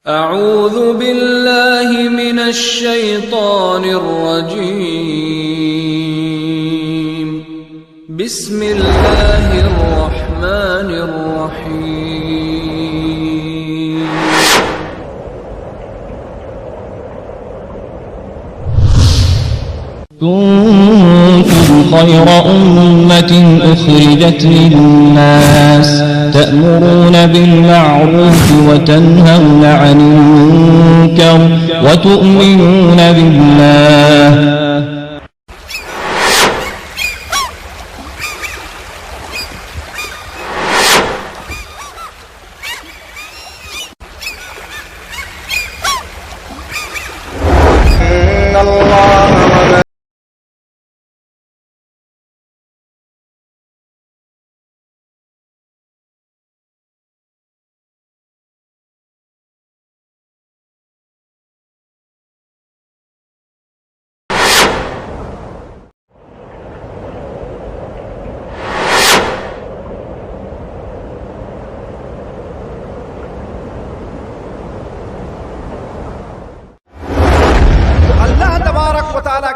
اعوذ باللہ من الشیطان الرجیم بسم اللہ الرحمن الرحیم كنتم خير أمة أخرجت للناس تأمرون بالمعروف وتنهون عن المنكر وتؤمنون بالله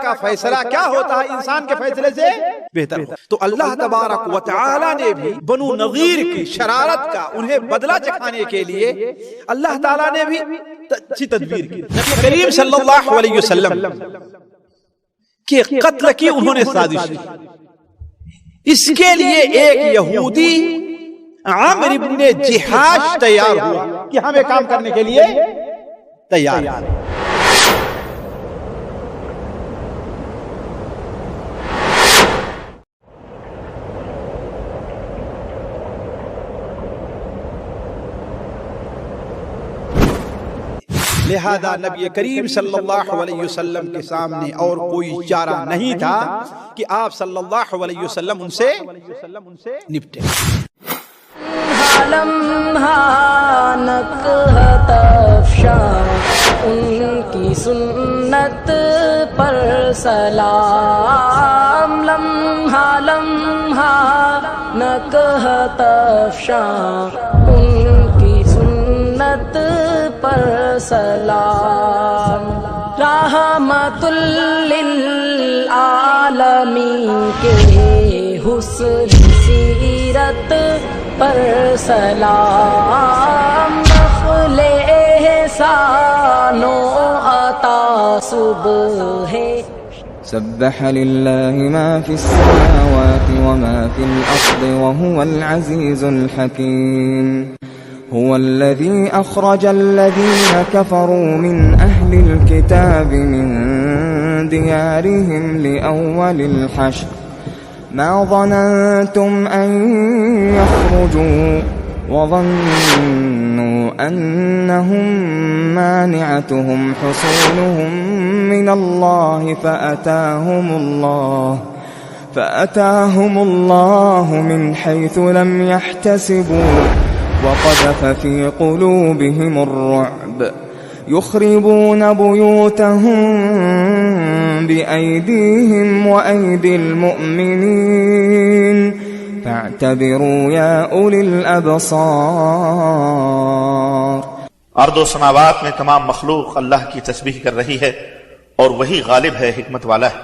کا فیصلہ کیا ہوتا ہے انسان کے فیصلے سے بہتر ہوتا ہے. تو اللہ تبارک و تعالی نے بھی بنو نذیر کی شرارت کا انہیں بدلہ چکھانے کے لیے اللہ تعالی نے بھی اچھی تدبیر کی. نبی کریم صلی اللہ علیہ وسلم کے قتل کی انہوں نے سازش کی. اس کے لیے ایک یہودی عامر ابن جحاش تیار ہوا کہ ہمیں کام کرنے کے لیے تیار ہے. لہذا نبی کریم صلی اللہ علیہ وسلم کے سامنے اور کوئی چارہ نہیں تھا کہ آپ صلی اللہ علیہ وسلم ان سے نپٹے. ان کی سنت پر سلام لمحہ لمحہ نکہت افشاں ان کی سنت پر سلام. رحمت للعالمین کے حسن سیرت پر سلام. نخل احسان و عطا صبح سبح لله ما في السماوات وما في الأرض وهو العزيز الحكيم. هو الذي أخرج الذين كفروا من أهل الكتاب من ديارهم لأول الحشر ما ظننتم أن يخرجوا وظنوا أنهم مانعتهم حصونهم من الله فأتاهم الله من حيث لم يحتسبوا وقذف في قلوبهم الرعب يخربون بيوتهم بأيديهم وأيدي المؤمنين فاعتبروا يا أولي الأبصار. ارض و سماوات میں تمام مخلوق اللہ کی تسبیح کر رہی ہے اور وہی غالب ہے، حکمت والا ہے.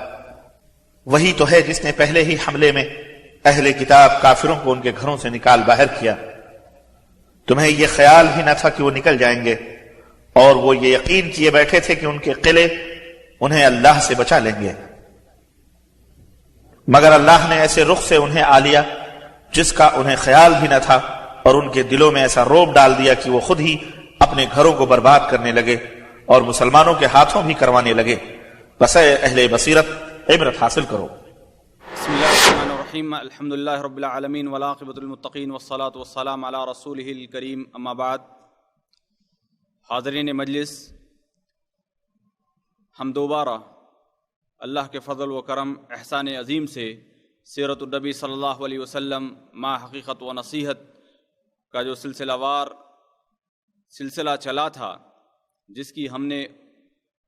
وہی تو ہے جس نے پہلے ہی حملے میں اہل کتاب کافروں کو ان کے گھروں سے نکال باہر کیا. تمہیں یہ خیال ہی نہ تھا کہ وہ نکل جائیں گے، اور وہ یہ یقین کیے بیٹھے تھے کہ ان کے قلعے انہیں اللہ سے بچا لیں گے، مگر اللہ نے ایسے رخ سے انہیں آ لیا جس کا انہیں خیال بھی نہ تھا، اور ان کے دلوں میں ایسا رعب ڈال دیا کہ وہ خود ہی اپنے گھروں کو برباد کرنے لگے اور مسلمانوں کے ہاتھوں بھی کروانے لگے. بس اے اہل بصیرت عبرت حاصل کرو. بسم اللہ الرحمن الرحیم. الحمدللہ رب العالمین والعاقبۃ للمتقین والصلاۃ والسلام علی رسولہ الکریم. اما بعد. حاضرین مجلس، ہم دوبارہ اللہ کے فضل و کرم احسان عظیم سے سیرت النبی صلی اللہ علیہ وسلم ما حقیقت و نصیحت کا جو سلسلہ چلا تھا، جس کی ہم نے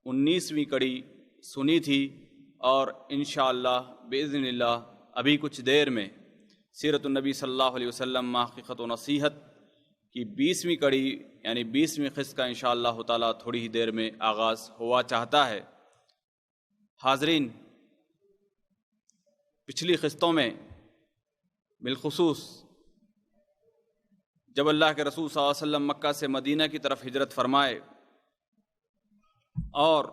19ویں کڑی سنی تھی، اور انشاءاللہ باذن اللہ ابھی کچھ دیر میں سیرت النبی صلی اللہ علیہ وسلم ما حقیقت و نصیحت کی 20ویں کڑی یعنی 20ویں قسط کا انشاءاللہ تعالیٰ تھوڑی ہی دیر میں آغاز ہوا چاہتا ہے۔ حاضرین، پچھلی قسطوں میں بالخصوص جب اللہ کے رسول صلی اللہ علیہ وسلم مکہ سے مدینہ کی طرف ہجرت فرمائے اور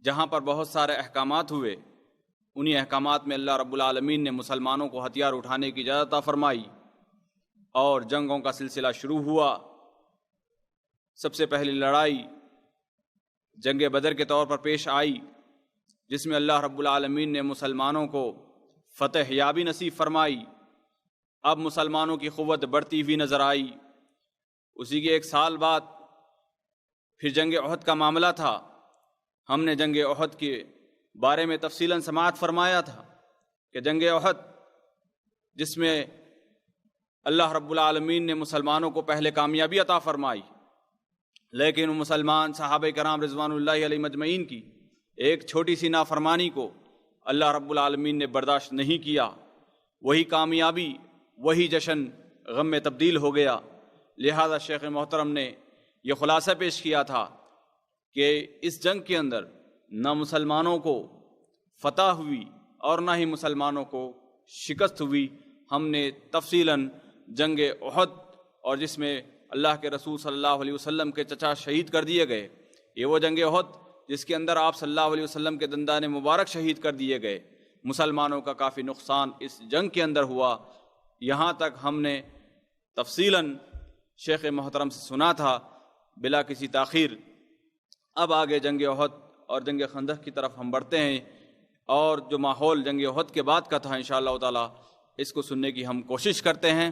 جہاں پر بہت سارے احکامات ہوئے، انہی احکامات میں اللہ رب العالمین نے مسلمانوں کو ہتھیار اٹھانے کی اجازت عطا فرمائی اور جنگوں کا سلسلہ شروع ہوا۔ سب سے پہلی لڑائی جنگ بدر کے طور پر پیش آئی، جس میں اللہ رب العالمین نے مسلمانوں کو فتح یابی نصیب فرمائی۔ اب مسلمانوں کی قوت بڑھتی ہوئی نظر آئی۔ اسی کے 1 سال بعد پھر جنگ احد کا معاملہ تھا۔ ہم نے جنگ احد کے بارے میں تفصیلاً سماعت فرمایا تھا کہ جنگ احد جس میں اللہ رب العالمین نے مسلمانوں کو پہلے کامیابی عطا فرمائی، لیکن مسلمان صحابہ کرام رضوان اللہ علیہ مجمعین کی ایک چھوٹی سی نافرمانی کو اللہ رب العالمین نے برداشت نہیں کیا۔ وہی کامیابی، وہی جشن غم میں تبدیل ہو گیا۔ لہذا شیخ محترم نے یہ خلاصہ پیش کیا تھا کہ اس جنگ کے اندر نہ مسلمانوں کو فتح ہوئی اور نہ ہی مسلمانوں کو شکست ہوئی۔ ہم نے تفصیلاً جنگ احد اور جس میں اللہ کے رسول صلی اللہ علیہ وسلم کے چچا شہید کر دیے گئے، یہ وہ جنگ احد جس کے اندر آپ صلی اللہ علیہ وسلم کے دندان مبارک شہید کر دیے گئے، مسلمانوں کا کافی نقصان اس جنگ کے اندر ہوا۔ یہاں تک ہم نے تفصیلاً شیخ محترم سے سنا تھا بلا کسی تاخیر۔ اب آگے جنگ احد اور جنگ خندق کی طرف ہم بڑھتے ہیں، اور جو ماحول جنگ احد کے بعد کا تھا انشاءاللہ تعالی اس کو سننے کی ہم کوشش کرتے ہیں۔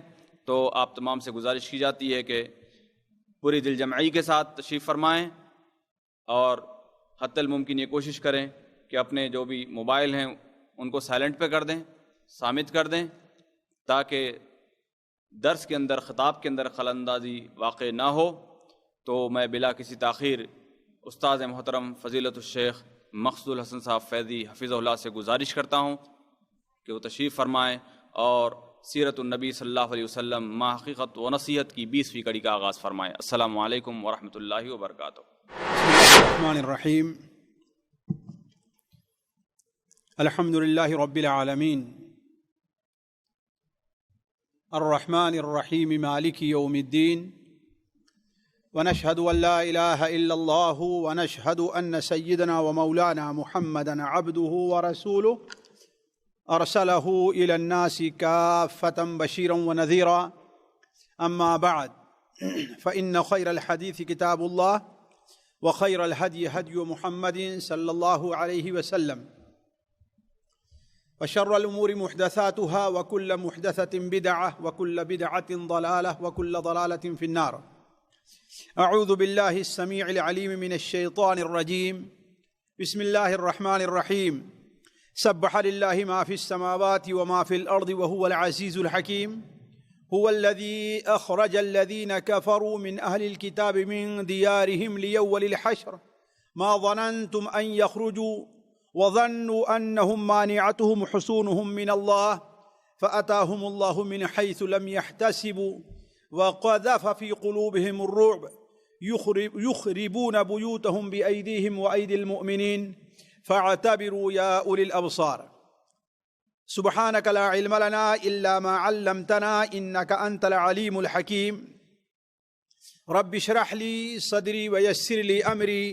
تو آپ تمام سے گزارش کی جاتی ہے کہ پوری دل جمعی کے ساتھ تشریف فرمائیں اور حتی الممکن یہ کوشش کریں کہ اپنے جو بھی موبائل ہیں ان کو سائلنٹ پہ کر دیں، صامت کر دیں، تاکہ درس کے اندر خطاب کے اندر خلل اندازی واقع نہ ہو۔ تو میں بلا کسی تاخیر استاد محترم فضیلت الشیخ مقصود الحسن صاحب فیضی حفظہ اللہ سے گزارش کرتا ہوں کہ وہ تشریف فرمائیں اور سیرت النبی صلی اللہ علیہ وسلم ما حقیقت و نصیحت کی 20ویں کڑی کا آغاز فرمائیں۔ السلام علیکم ورحمۃ اللہ وبرکاتہ۔ الرحمن الرحیم، الحمد للہ رب العالمین، الرحمن الرحیم مالک یوم الدین، ونشهد ان لا الہ الا اللہ ونشهد ان سیدنا ومولانا محمدا عبده ورسوله ارسلہ الی الناس کافۃ بشیرا ونذیرا، اما بعد فإن خیر الحدیث کتاب اللہ وخیر الهدی هدی محمد صلی اللہ علیہ وسلم، وشر الامور محدثاتها وكل محدثة بدعة وكل بدعة ضلالة وكل ضلالة في النار۔ اعوذ باللہ السمیع العلیم من الشیطان الرجیم، بسم اللہ الرحمن الرحیم، سبح للہ ما فی السماوات وما فی الارض وهو العزیز الحکیم، هو الذی اخرج الذین کفروا من اہل الكتاب من دیارهم لیول الحشر ما ظننتم ان یخرجوا وظنوا انهم مانعتهم حصونهم من اللہ فأتاهم اللہ من حیث لم يحتسبوا وقذف في قلوبهم الرعب يخربون بيوتهم بأيديهم وأيدي المؤمنين فاعتبروا يا أولي الأبصار۔ سبحانك لا علم لنا إلا ما علمتنا إنك أنت العليم الحكيم۔ رب اشرح لي صدري ويسر لي أمري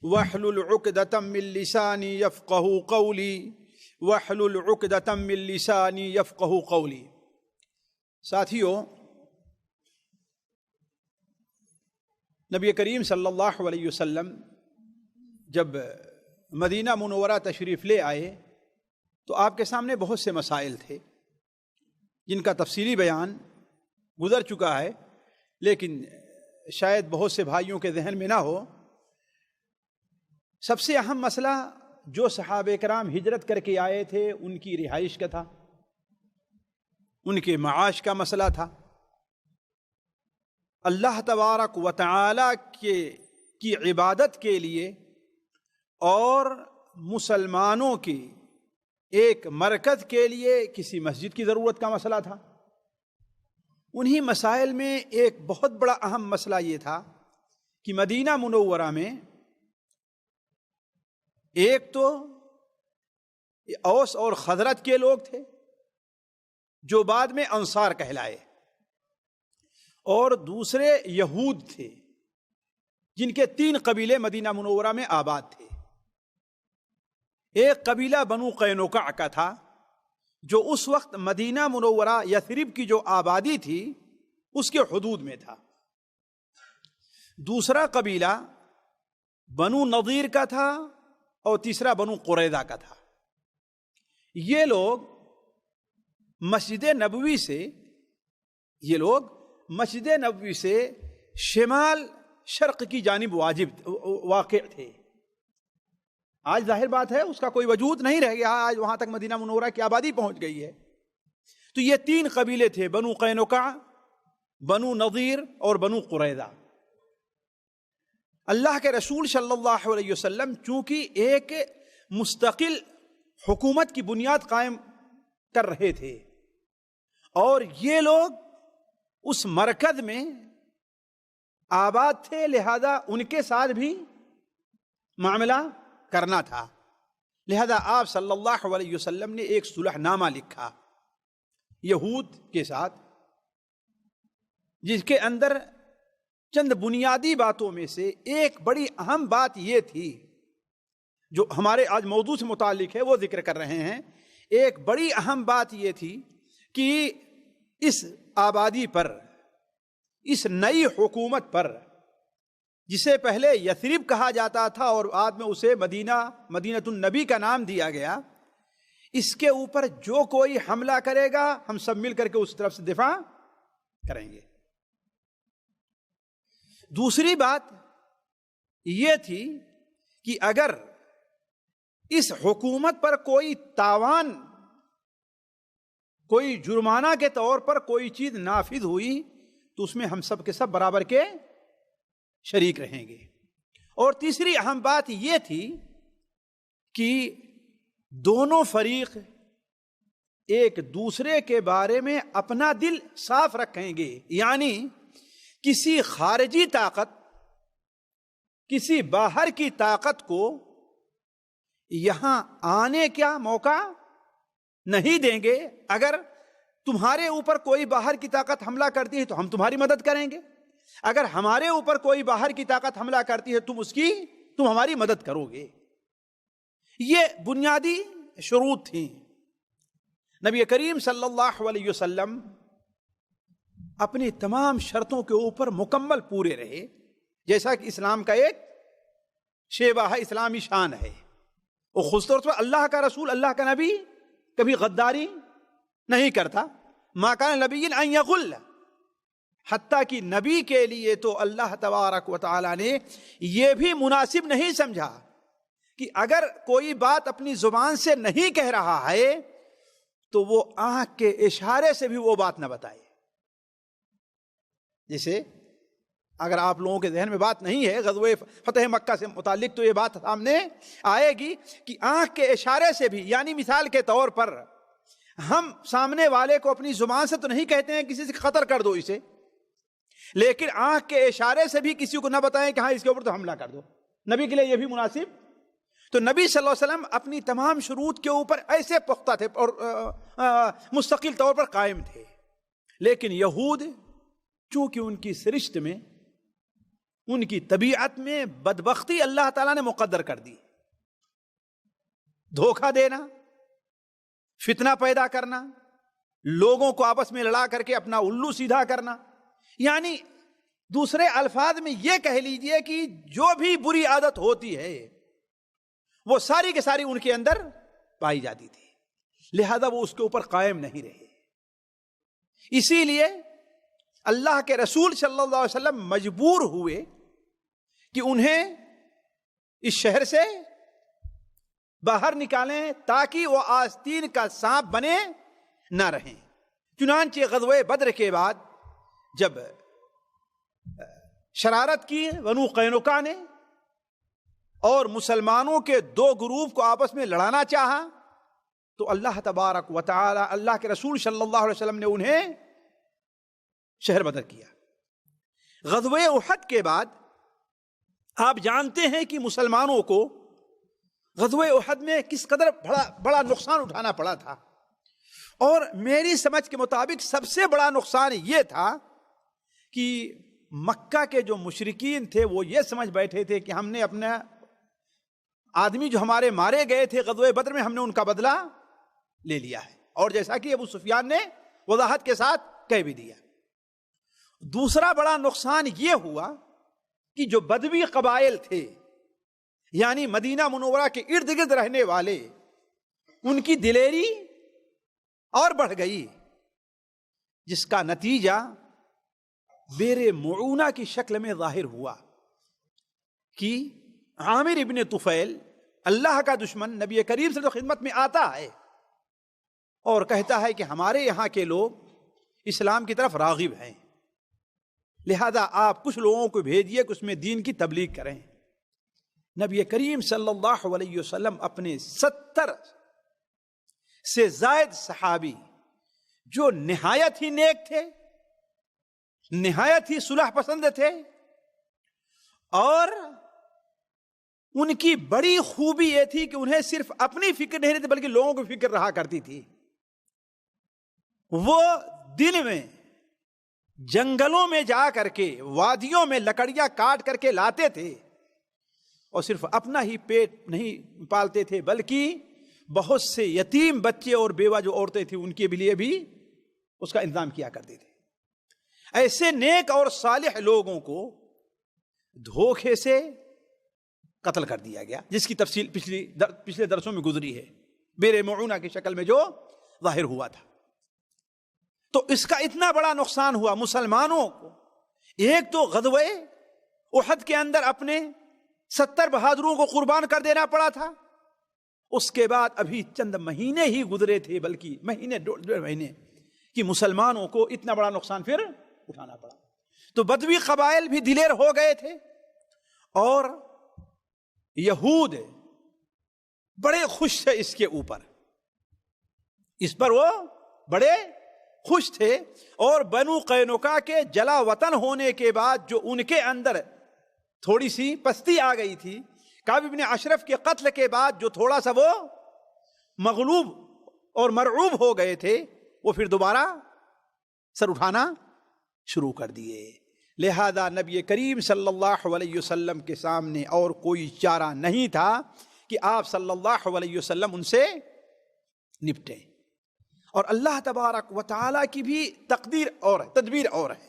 واحلل عقدة من لساني يفقهوا قولي واحلل عقدة من لساني يفقهوا قولي۔ ساتھیو، نبی کریم صلی اللہ علیہ وسلم جب مدینہ منورہ تشریف لے آئے تو آپ کے سامنے بہت سے مسائل تھے جن کا تفصیلی بیان گزر چکا ہے، لیکن شاید بہت سے بھائیوں کے ذہن میں نہ ہو۔ سب سے اہم مسئلہ جو صحابہ کرام ہجرت کر کے آئے تھے ان کی رہائش کا تھا، ان کے معاش کا مسئلہ تھا۔ اللہ تبارک و تعالی کی عبادت کے لیے اور مسلمانوں کے ایک مرکز کے لیے کسی مسجد کی ضرورت کا مسئلہ تھا۔ انہی مسائل میں ایک بہت بڑا اہم مسئلہ یہ تھا کہ مدینہ منورہ میں ایک تو اوس اور خزرج کے لوگ تھے جو بعد میں انصار کہلائے، اور دوسرے یہود تھے جن کے 3 قبیلے مدینہ منورہ میں آباد تھے۔ ایک قبیلہ بنو قینقاع کا تھا جو اس وقت مدینہ منورہ یثرب کی جو آبادی تھی اس کے حدود میں تھا۔ دوسرا قبیلہ بنو نضیر کا تھا اور تیسرا بنو قریظہ کا تھا۔ یہ لوگ مسجد نبوی سے شمال شرق کی جانب واقع تھے۔ آج ظاہر بات ہے اس کا کوئی وجود نہیں رہ گیا، آج وہاں تک مدینہ منورہ کی آبادی پہنچ گئی ہے۔ تو یہ 3 قبیلے تھے، بنو قینقاع، بنو نضیر اور بنو قریظہ۔ اللہ کے رسول صلی اللہ علیہ وسلم چونکہ ایک مستقل حکومت کی بنیاد قائم کر رہے تھے اور یہ لوگ اس مرکز میں آباد تھے، لہذا ان کے ساتھ بھی معاملہ کرنا تھا، لہذا آپ صلی اللہ علیہ وسلم نے ایک صلح نامہ لکھا یہود کے ساتھ، جس کے اندر چند بنیادی باتوں میں سے ایک بڑی اہم بات یہ تھی جو ہمارے آج موضوع سے متعلق ہے، وہ ذکر کر رہے ہیں۔ ایک بڑی اہم بات یہ تھی کہ اس آبادی پر، اس نئی حکومت پر، جسے پہلے یثرب کہا جاتا تھا اور بعد میں اسے مدینۃ النبی کا نام دیا گیا، اس کے اوپر جو کوئی حملہ کرے گا ہم سب مل کر کے اس طرف سے دفاع کریں گے۔ دوسری بات یہ تھی کہ اگر اس حکومت پر کوئی تاوان، کوئی جرمانہ کے طور پر کوئی چیز نافذ ہوئی تو اس میں ہم سب کے سب برابر کے شریک رہیں گے۔ اور تیسری اہم بات یہ تھی کہ دونوں فریق ایک دوسرے کے بارے میں اپنا دل صاف رکھیں گے، یعنی کسی خارجی طاقت، کسی باہر کی طاقت کو یہاں آنے کا موقع نہیں دیں گے۔ اگر تمہارے اوپر کوئی باہر کی طاقت حملہ کرتی ہے تو ہم تمہاری مدد کریں گے، اگر ہمارے اوپر کوئی باہر کی طاقت حملہ کرتی ہے تم ہماری مدد کرو گے۔ یہ بنیادی شروط تھیں۔ نبی کریم صلی اللہ علیہ وسلم اپنی تمام شرطوں کے اوپر مکمل پورے رہے، جیسا کہ اسلام کا ایک شیبہ ہے، اسلامی شان ہے۔ اور خاص طور پر اللہ کا رسول، اللہ کا نبی کبھی غداری نہیں کرتا۔ ما کان نبی ان یغل، حتیٰ کہ نبی کے لیے تو اللہ تبارک و تعالی نے یہ بھی مناسب نہیں سمجھا کہ اگر کوئی بات اپنی زبان سے نہیں کہہ رہا ہے تو وہ آنکھ کے اشارے سے بھی وہ بات نہ بتائے۔ جیسے اگر آپ لوگوں کے ذہن میں بات نہیں ہے غزوہ فتح مکہ سے متعلق تو یہ بات سامنے آئے گی کہ آنکھ کے اشارے سے بھی، یعنی مثال کے طور پر ہم سامنے والے کو اپنی زبان سے تو نہیں کہتے ہیں کسی سے قتل کر دو اسے، لیکن آنکھ کے اشارے سے بھی کسی کو نہ بتائیں کہ ہاں اس کے اوپر تو حملہ کر دو، نبی کے لیے یہ بھی مناسب۔ تو نبی صلی اللہ علیہ وسلم اپنی تمام شروط کے اوپر ایسے پختہ تھے اور مستقل طور پر قائم تھے۔ لیکن یہود چونکہ ان کی سرشت میں، ان کی طبیعت میں بدبختی اللہ تعالیٰ نے مقدر کر دی، دھوکہ دینا، فتنہ پیدا کرنا، لوگوں کو آپس میں لڑا کر کے اپنا الو سیدھا کرنا، یعنی دوسرے الفاظ میں یہ کہہ لیجئے کہ جو بھی بری عادت ہوتی ہے وہ ساری کے ساری ان کے اندر پائی جاتی تھی، لہذا وہ اس کے اوپر قائم نہیں رہے۔ اسی لیے اللہ کے رسول صلی اللہ علیہ وسلم مجبور ہوئے کہ انہیں اس شہر سے باہر نکالیں تاکہ وہ آستین کا سانپ بنے نہ رہیں۔ چنانچہ غزوہ بدر کے بعد جب شرارت کی بنو قینقاع نے اور مسلمانوں کے 2 گروپ کو آپس میں لڑانا چاہا تو اللہ تبارک و تعالی، اللہ کے رسول صلی اللہ علیہ وسلم نے انہیں شہر بدر کیا۔ غزوہ احد کے بعد آپ جانتے ہیں کہ مسلمانوں کو غزوہ احد میں کس قدر بڑا نقصان اٹھانا پڑا تھا، اور میری سمجھ کے مطابق سب سے بڑا نقصان یہ تھا کہ مکہ کے جو مشرکین تھے وہ یہ سمجھ بیٹھے تھے کہ ہم نے اپنا آدمی جو ہمارے مارے گئے تھے غزوہ بدر میں، ہم نے ان کا بدلہ لے لیا ہے، اور جیسا کہ ابو سفیان نے وضاحت کے ساتھ کہہ بھی دیا۔ دوسرا بڑا نقصان یہ ہوا کہ جو بدوی قبائل تھے، یعنی مدینہ منورہ کے ارد گرد رہنے والے، ان کی دلیری اور بڑھ گئی، جس کا نتیجہ بیر معونہ کی شکل میں ظاہر ہوا کہ عامر ابن طفیل، اللہ کا دشمن، نبی کریم صلی اللہ علیہ وسلم خدمت میں آتا ہے اور کہتا ہے کہ ہمارے یہاں کے لوگ اسلام کی طرف راغب ہیں، لہذا آپ کچھ لوگوں کو بھیجیے کہ اس میں دین کی تبلیغ کریں۔ نبی کریم صلی اللہ علیہ وسلم اپنے 70 سے زائد صحابی جو نہایت ہی نیک تھے، نہایت ہی صلح پسند تھے، اور ان کی بڑی خوبی یہ تھی کہ انہیں صرف اپنی فکر نہیں رہتی بلکہ لوگوں کی فکر رہا کرتی تھی۔ وہ دن میں جنگلوں میں جا کر کے، وادیوں میں لکڑیاں کاٹ کر کے لاتے تھے، اور صرف اپنا ہی پیٹ نہیں پالتے تھے بلکہ بہت سے یتیم بچے اور بیوہ جو عورتیں تھیں ان کے لیے بھی اس کا انتظام کیا کرتے تھے۔ ایسے نیک اور صالح لوگوں کو دھوکے سے قتل کر دیا گیا، جس کی تفصیل پچھلے درسوں میں گزری ہے، بیر معونہ کی شکل میں جو ظاہر ہوا تھا۔ تو اس کا اتنا بڑا نقصان ہوا مسلمانوں کو۔ ایک تو غزوہ احد کے اندر اپنے 70 بہادروں کو قربان کر دینا پڑا تھا، اس کے بعد ابھی چند مہینے ہی گزرے تھے، بلکہ مہینے 1.5 مہینے، کہ مسلمانوں کو اتنا بڑا نقصان پھر اٹھانا پڑا۔ تو بدوی قبائل بھی دلیر ہو گئے تھے، اور یہود بڑے خوش تھے اس کے اوپر، اس پر وہ بڑے خوش تھے، اور بنو قینقاع کے جلا وطن ہونے کے بعد جو ان کے اندر تھوڑی سی پستی آ گئی تھی، کعب بن اشرف کے قتل کے بعد جو تھوڑا سا وہ مغلوب اور مرعوب ہو گئے تھے، وہ پھر دوبارہ سر اٹھانا شروع کر دیے۔ لہذا نبی کریم صلی اللہ علیہ وسلم کے سامنے اور کوئی چارہ نہیں تھا کہ آپ صلی اللہ علیہ وسلم ان سے نپٹیں، اور اللہ تبارک و تعالی کی بھی تقدیر اور ہے، تدبیر اور ہے،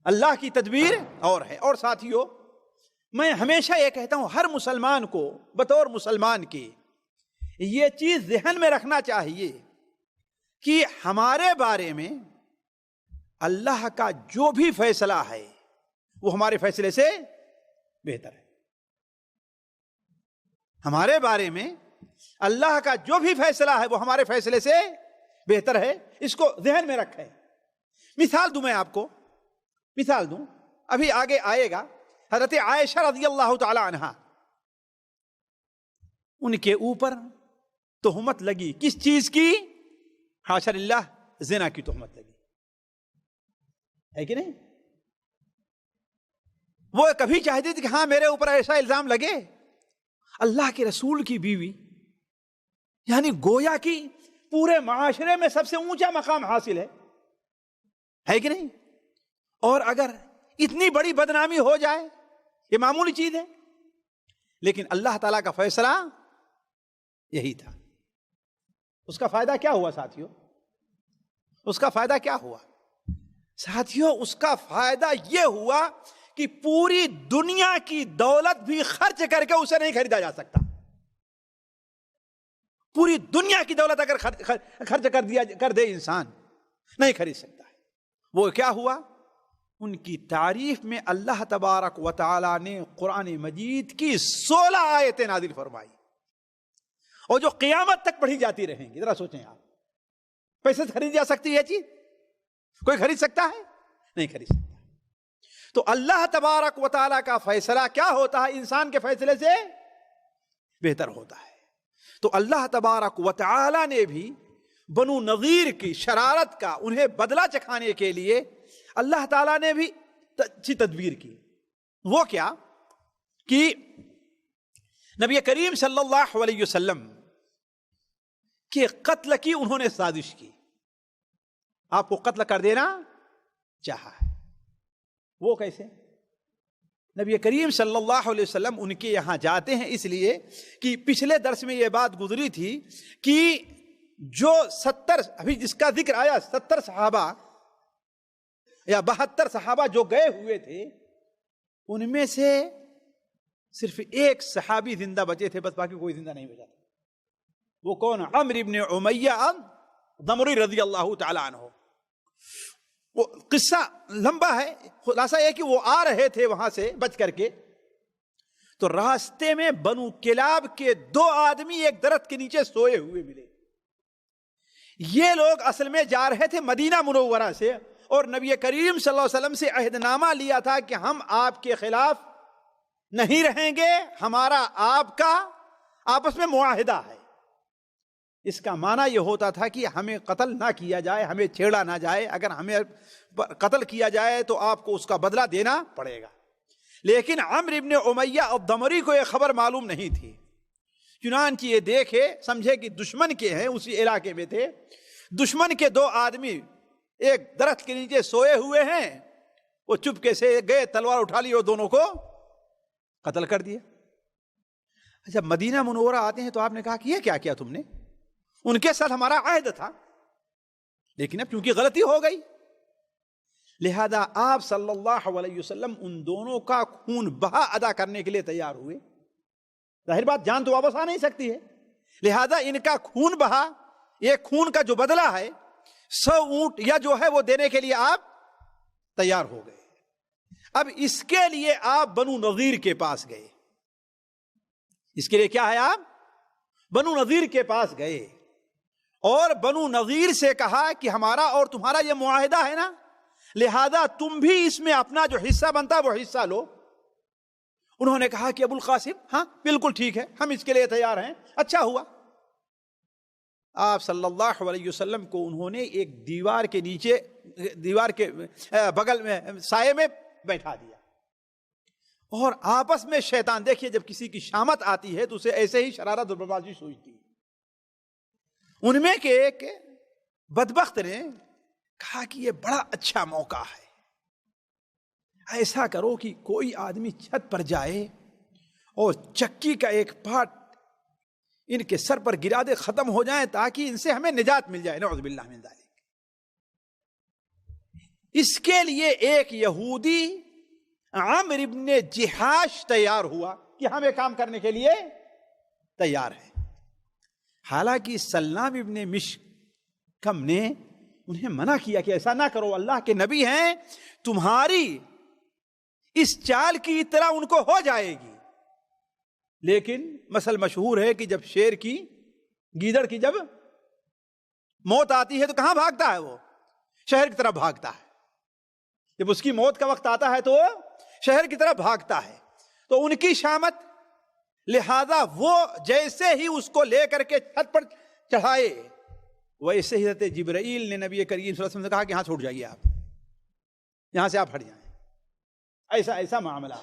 اللہ کی تدبیر اور ہے۔ اور ساتھیو، میں ہمیشہ یہ کہتا ہوں ہر مسلمان کو بطور مسلمان کے یہ چیز ذہن میں رکھنا چاہیے کہ ہمارے بارے میں اللہ کا جو بھی فیصلہ ہے وہ ہمارے فیصلے سے بہتر ہے۔ ہمارے بارے میں اللہ کا جو بھی فیصلہ ہے وہ ہمارے فیصلے سے بہتر ہے، اس کو ذہن میں رکھیں۔ مثال دوں، میں آپ کو مثال دوں، ابھی آگے آئے گا۔ حضرت عائشہ رضی اللہ تعالی عنہا، ان کے اوپر تہمت لگی، کس چیز کی؟ حاشا للہ، زنا کی تہمت لگی، ہے کہ نہیں؟ وہ کبھی چاہتی تھی کہ ہاں میرے اوپر ایسا الزام لگے۔ اللہ کے رسول کی بیوی، یعنی گویا کی پورے معاشرے میں سب سے اونچا مقام حاصل ہے کہ نہیں؟ اور اگر اتنی بڑی بدنامی ہو جائے یہ معمولی چیز ہے، لیکن اللہ تعالیٰ کا فیصلہ یہی تھا۔ اس کا فائدہ کیا ہوا ساتھیوں؟ اس کا فائدہ کیا ہوا ساتھیوں؟ اس کا فائدہ یہ ہوا کہ پوری دنیا کی دولت بھی خرچ کر کے اسے نہیں خریدا جا سکتا۔ پوری دنیا کی دولت اگر خرچ کر دے انسان، نہیں خرید سکتا ہے۔ وہ کیا ہوا؟ ان کی تعریف میں اللہ تبارک و تعالی نے قرآن مجید کی 16 آیتیں نازل فرمائی، اور جو قیامت تک پڑھی جاتی رہیں گی۔ ذرا سوچیں آپ، پیسے سے خرید جا سکتی ہے یہ چیز؟ کوئی خرید سکتا ہے؟ نہیں خرید سکتا۔ تو اللہ تبارک و تعالی کا فیصلہ کیا ہوتا ہے؟ انسان کے فیصلے سے بہتر ہوتا ہے۔ تو اللہ تبارک و تعالی نے بھی بنو نذیر کی شرارت کا انہیں بدلہ چکھانے کے لیے اللہ تعالیٰ نے بھی اچھی تدبیر کی. وہ کیا کہ نبی کریم صلی اللہ علیہ وسلم کے قتل کی انہوں نے سازش کی. آپ کو قتل کر دینا چاہا ہے. وہ کیسے؟ نبی کریم صلی اللہ علیہ وسلم ان کے یہاں جاتے ہیں اس لیے کہ پچھلے درس میں یہ بات گزری تھی کہ جو 70 ابھی جس کا ذکر آیا 70 صحابہ یا 72 صحابہ جو گئے ہوئے تھے ان میں سے صرف ایک صحابی زندہ بچے تھے، بس باقی کوئی زندہ نہیں بچا تھا. وہ کون؟ عمرو ابن امیہ ضمری رضی اللہ تعالی عنہ. وہ قصہ لمبا ہے، خلاصہ یہ کہ وہ آ رہے تھے وہاں سے بچ کر کے، تو راستے میں بنو کلاب کے 2 آدمی ایک درخت کے نیچے سوئے ہوئے ملے. یہ لوگ اصل میں جا رہے تھے مدینہ منورہ سے اور نبی کریم صلی اللہ علیہ وسلم سے عہد نامہ لیا تھا کہ ہم آپ کے خلاف نہیں رہیں گے، ہمارا آپ کا آپس میں معاہدہ ہے. اس کا معنی یہ ہوتا تھا کہ ہمیں قتل نہ کیا جائے، ہمیں چھیڑا نہ جائے، اگر ہمیں قتل کیا جائے تو آپ کو اس کا بدلہ دینا پڑے گا. لیکن عمرو ابن امیہ الضمری کو یہ خبر معلوم نہیں تھی. چنانچہ یہ دیکھے سمجھے کہ دشمن کے ہیں، اسی علاقے میں تھے، دشمن کے 2 آدمی ایک درخت کے نیچے سوئے ہوئے ہیں. وہ چپکے سے گئے، تلوار اٹھا لی اور دونوں کو قتل کر دیا. جب مدینہ منورہ آتے ہیں تو آپ نے کہا کہ یہ کیا کیا تم نے؟ ان کے ساتھ ہمارا عہد تھا، لیکن اب کیونکہ غلطی ہو گئی لہذا آپ صلی اللہ علیہ وسلم ان دونوں کا خون بہا ادا کرنے کے لیے تیار ہوئے. ظاہر بات جان تو واپس آ نہیں سکتی ہے، لہذا ان کا خون بہا. یہ خون کا جو بدلہ ہے 100 اونٹ یا جو ہے وہ دینے کے لیے آپ تیار ہو گئے. اب اس کے لیے آپ بنو نذیر کے پاس گئے. اس کے لیے کیا ہے؟ آپ بنو نذیر کے پاس گئے اور بنو نذیر سے کہا کہ ہمارا اور تمہارا یہ معاہدہ ہے نا، لہذا تم بھی اس میں اپنا جو حصہ بنتا وہ حصہ لو. انہوں نے کہا کہ ابو القاسم ہاں بالکل ٹھیک ہے، ہم اس کے لیے تیار ہیں. اچھا ہوا. آپ صلی اللہ علیہ وسلم کو انہوں نے ایک دیوار کے نیچے، دیوار کے بغل میں سائے میں بیٹھا دیا. اور آپس میں شیطان، دیکھیے جب کسی کی شامت آتی ہے تو اسے ایسے ہی شرارت اور بدماشی سوچتی ہے. ان میں کے ایک بدبخت نے کہا کہ یہ بڑا اچھا موقع ہے، ایسا کرو کہ کوئی آدمی چھت پر جائے اور چکی کا ایک پارٹ ان کے سر پر گرا دے، ختم ہو جائیں تاکہ ان سے ہمیں نجات مل جائے. نعوذ باللہ من ذالک. اس کے لیے ایک یہودی عامر ابن جہاش تیار ہوا کہ ہم یہ کام کرنے کے لیے تیار ہیں. حالانکہ سلام ابن مشکم نے انہیں منع کیا کہ ایسا نہ کرو، اللہ کے نبی ہیں، تمہاری اس چال کی اطلاع ان کو ہو جائے گی. لیکن مثل مشہور ہے کہ جب شیر کی، گیدڑ کی جب موت آتی ہے تو کہاں بھاگتا ہے؟ وہ شہر کی طرف بھاگتا ہے. جب اس کی موت کا وقت آتا ہے تو وہ شہر کی طرف بھاگتا ہے. تو ان کی شامت، لہذا وہ جیسے ہی اس کو لے کر کے چھت پر چڑھائے، ویسے ہی حضرت جبرائیل نے نبی کریم صلی اللہ علیہ وسلم سے کہا کہ یہاں چھوٹ جائیے، آپ یہاں سے آپ ہٹ جائیں. ایسا معاملہ.